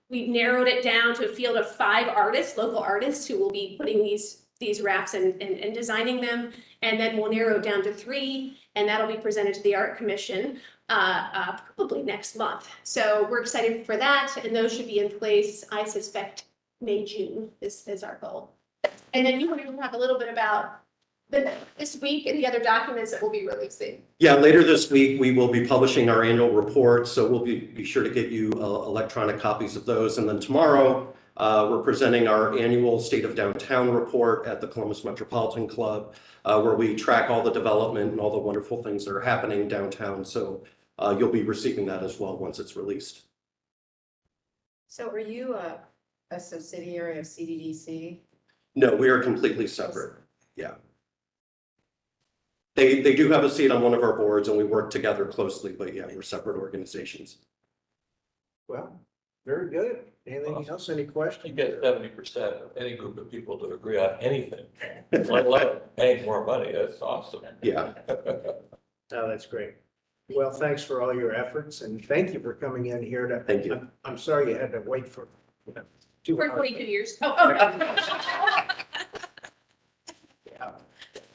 We've narrowed it down to a field of 5 artists, local artists, who will be putting these wraps and designing them. And then we'll narrow it down to 3, and that'll be presented to the Art Commission probably next month. So we're excited for that, and those should be in place, I suspect, May, June is our goal. And then you want to talk a little bit about this week and the other documents that we'll be releasing. Yeah, later this week, we will be publishing our annual report, so we'll be sure to get you electronic copies of those. And then tomorrow, we're presenting our annual State of Downtown report at the Columbus Metropolitan Club, where we track all the development and all the wonderful things that are happening downtown. So you'll be receiving that as well once it's released. So are you a subsidiary of CDDC? No, we are completely separate. Yeah. They do have a seat on one of our boards and we work together closely, but yeah, we're separate organizations. Well, very good. Anything else? Any questions? You get 70% of any group of people to agree on anything, let alone paying more money. That's awesome. Yeah. Oh, that's great. Well, thanks for all your efforts and thank you for coming in here to. Thank you. I'm sorry you had to wait for, 2 For hours. 22 years. Oh, no.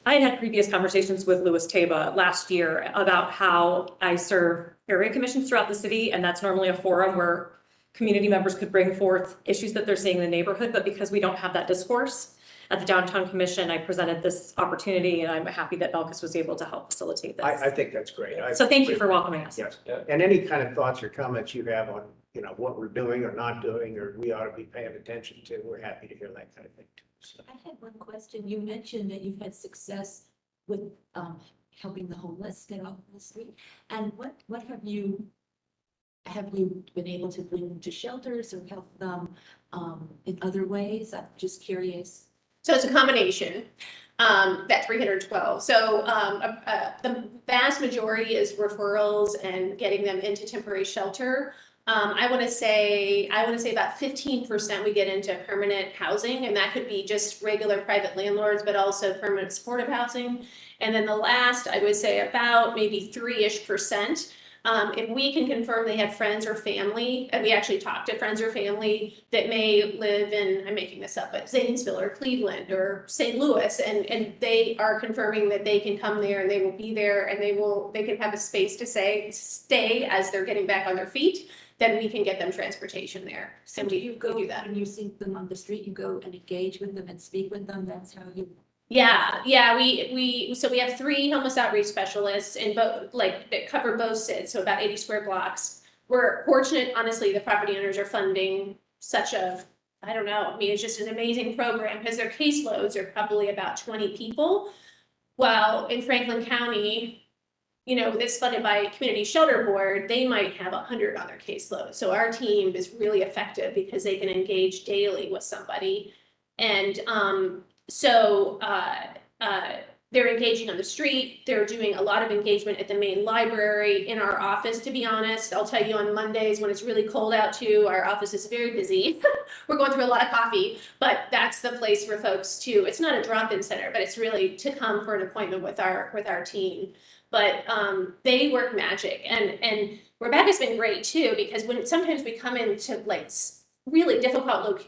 I had previous conversations with Louis Taba last year about how I serve area commissions throughout the city, and that's normally a forum where community members could bring forth issues that they're seeing in the neighborhood, but because we don't have that discourse at the Downtown Commission, I presented this opportunity, and I'm happy that Belkis was able to help facilitate this. I think that's great. So thank you for welcoming us. Yes, and any kind of thoughts or comments you have on, what we're doing or not doing, or we ought to be paying attention to, we're happy to hear that kind of thing too. So. I had one question. You mentioned that you've had success with helping the homeless get off the street. And what have you been able to bring them to shelters or help them in other ways? I'm just curious. So it's a combination, that 312. So the vast majority is referrals and getting them into temporary shelter. I want to say about 15% we get into permanent housing, and that could be just regular private landlords, but also permanent supportive housing. And then the last, I would say about maybe 3-ish%. If we can confirm they have friends or family, and we actually talk to friends or family that may live in, I'm making this up, but Zanesville or Cleveland or St. Louis, and they are confirming that they can come there and they will be there and they can have a space to stay as they're getting back on their feet, then we can get them transportation there. So do you go do that. when you see them on the street, you go and engage with them and speak with them? That's how you. Yeah, we have 3 homeless outreach specialists in both, that cover both SIDs, so about 80 square blocks. We're fortunate, honestly, the property owners are funding such a, I don't know, I mean, it's just an amazing program because their caseloads are probably about 20 people. While in Franklin County, that's funded by Community Shelter Board, they might have 100 on their caseload. So our team is really effective because they can engage daily with somebody. And they're engaging on the street. They're doing a lot of engagement at the main library, in our office, to be honest. I'll tell you, on Mondays when it's really cold out too, our office is very busy. We're going through a lot of coffee, but that's the place for folks to, it's not a drop-in center, but it's really to come for an appointment with our team. But they work magic, and Rebecca's been great too, because when sometimes we come into really difficult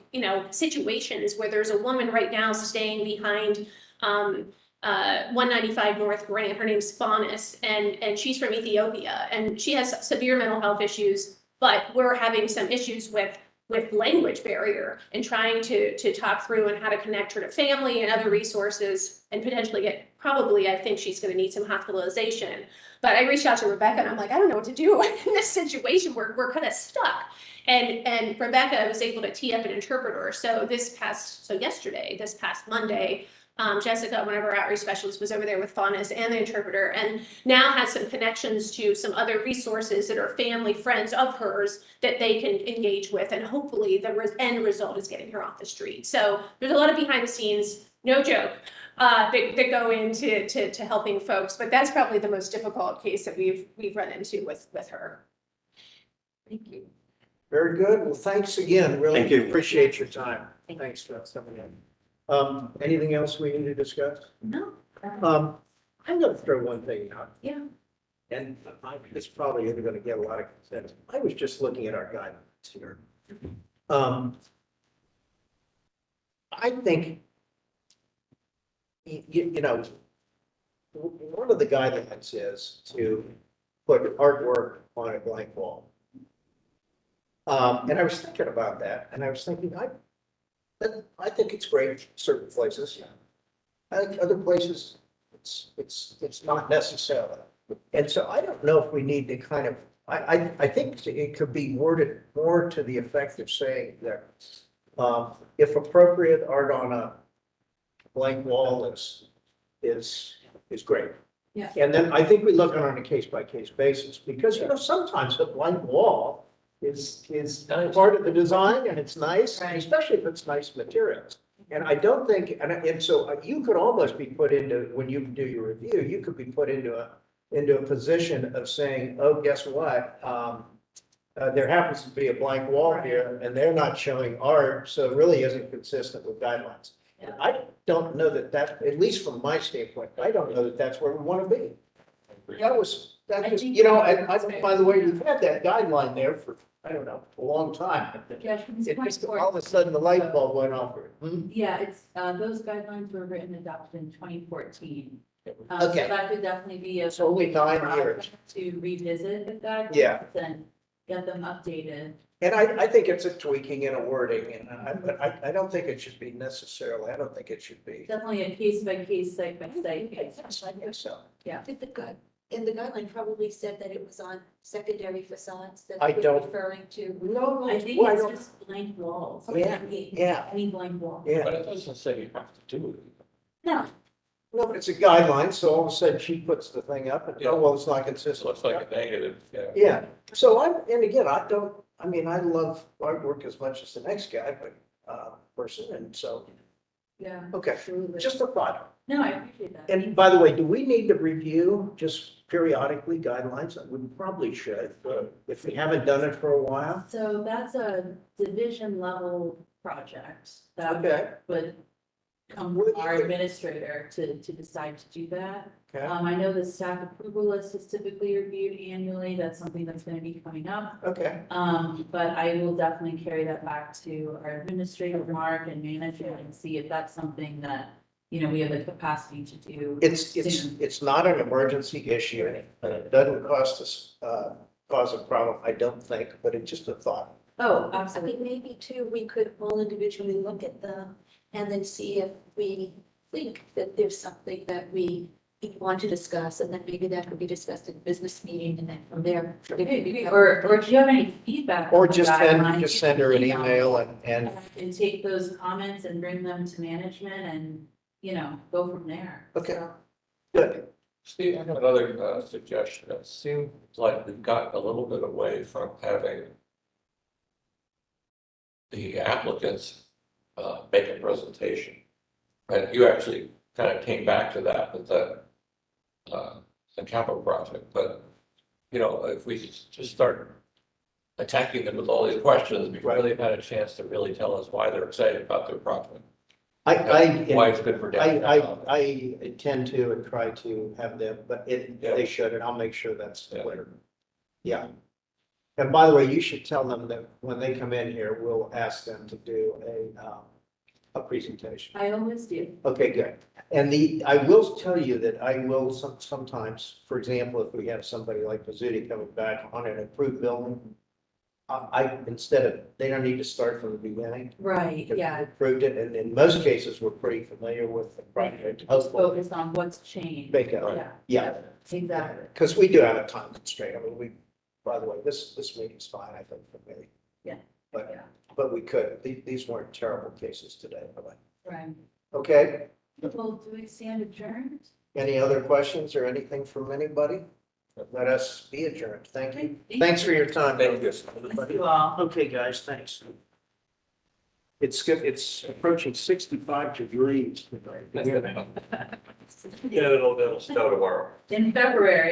situations where there's a woman right now staying behind 195 North Grant. Her name's Faunus, and she's from Ethiopia, and she has severe mental health issues, but we're having some issues with language barrier and trying to talk through and how to connect her to family and other resources, and potentially I think she's going to need some hospitalization. But I reached out to Rebecca and I'm like, I don't know what to do in this situation. We're kind of stuck. And Rebecca was able to tee up an interpreter. So this past Monday, Jessica, one of our outreach specialists, was over there with Faunus and the interpreter, and now has some connections to some other resources that are family friends of hers that they can engage with, and hopefully the end result is getting her off the street. So there's a lot of behind the scenes, no joke, that go into helping folks, but that's probably the most difficult case that we've run into with her. Thank you. Very good. Well, thanks again. Really Thank you. appreciate your time. Thanks for coming in. Anything else we need to discuss? No. I'm going to throw one thing out. Yeah. And it's probably going to get a lot of consent. I was just looking at our guidelines here. I think, one of the guidelines is to put artwork on a blank wall. And I was thinking about that, and I was thinking, I think it's great in certain places. I think other places, it's not necessarily. And so I don't know if we need to kind of, I think it could be worded more to the effect of saying that if appropriate, art on a blank wall is great. Yeah. And then I think we look at it on a case-by-case basis, because, sometimes the blank wall is part of the design, and it's nice, especially if it's nice materials. And I don't think, and so you could almost be put into, when you do your review, you could be put into a position of saying, oh, guess what? There happens to be a blank wall here, and they're not showing art, so it really isn't consistent with guidelines. Yeah. I don't know that, at least from my standpoint, I don't know that that's where we want to be. That That I just, think- you know, and by the way, we've had that guideline there for, I don't know, a long time. Yeah, it's It quite just, all of important. a sudden, the light bulb went off. Hmm? Yeah, it's, those guidelines were written and adopted in 2014. Okay. So that could definitely be a. It's only 9 project years. To revisit the guidelines. Yeah. And get them updated. And I think it's a tweaking and a wording, and but I don't think it should be necessarily, I don't think it should be. Definitely a case by case, site by site basis. I guess so. Yeah. Did the guide, and the guideline probably said that it was on secondary facades that I it was don't- referring to. No, I think well, I it's don't- just blank walls. Yeah, yeah, Any blank wall. yeah. But it doesn't say you have to do it. No, No, but it's a guideline, so all of a sudden she puts the thing up and, oh, well, it's not It consistent. looks like a negative, yeah. Yeah, so and again, I mean, I love artwork as much as the next guy, but, person, and so, yeah. okay, Absolutely. just a thought. No, I appreciate that. And by the way, do we need to review just periodically guidelines? We probably should, if we haven't done it for a while. So that's a division level project that Okay, would come from our administrator to decide to do that. okay, I know the staff approval list is typically reviewed annually. That's something that's gonna be coming up. okay. But I will definitely carry that back to our administrator, Mark, and manager and see if that's something that, you know, we have the capacity to do. soon. It's not an emergency issue, and it doesn't cost us, cause a problem, I don't think, but it's just a thought. Oh, I absolutely. mean, maybe too, we could all individually look at them and then see if we think that there's something that we want to discuss, and then maybe that could be discussed in business meeting, and then from there. Or if you have any feedback. Or on the just guidelines, send her an email and, And take those comments and bring them to management and, you know, go from there. okay, So, good. Steve, I have another suggestion. It seems like we've gotten a little bit away from having the applicants make a presentation. And you actually kind of came back to that with the capital project, but, you know, if we just start attacking them with all these questions before they've had a chance to really tell us why they're excited about their project. Why it's good for downtown. I tend to and try to have them, but they should, and I'll make sure that's clear. Yeah. And by the way, you should tell them that when they come in here, we'll ask them to do a presentation. I always do. Okay, good. And I will tell you that I will sometimes, for example, if we have somebody like Pizzuti coming back on an approved building, they don't need to start from the beginning. Right, Because yeah. we approved it, and in most cases, we're pretty familiar with the project. Just Hopefully, focus on what's changed. Bingo. Yeah, Yeah, exactly. because we do have a time constraint. I mean, by the way, this meeting's fine, I think, for me. Yeah. But we could, these weren't terrible cases today, but, Right. okay. Well, do we stand adjourned? Any other questions or anything from anybody? Let us be adjourned. Thank you. Thank Thanks for your time. Thank you. Thank you all. Okay, guys, thanks. It's good, it's approaching 65 degrees today. Yeah, it'll snow tomorrow. In February.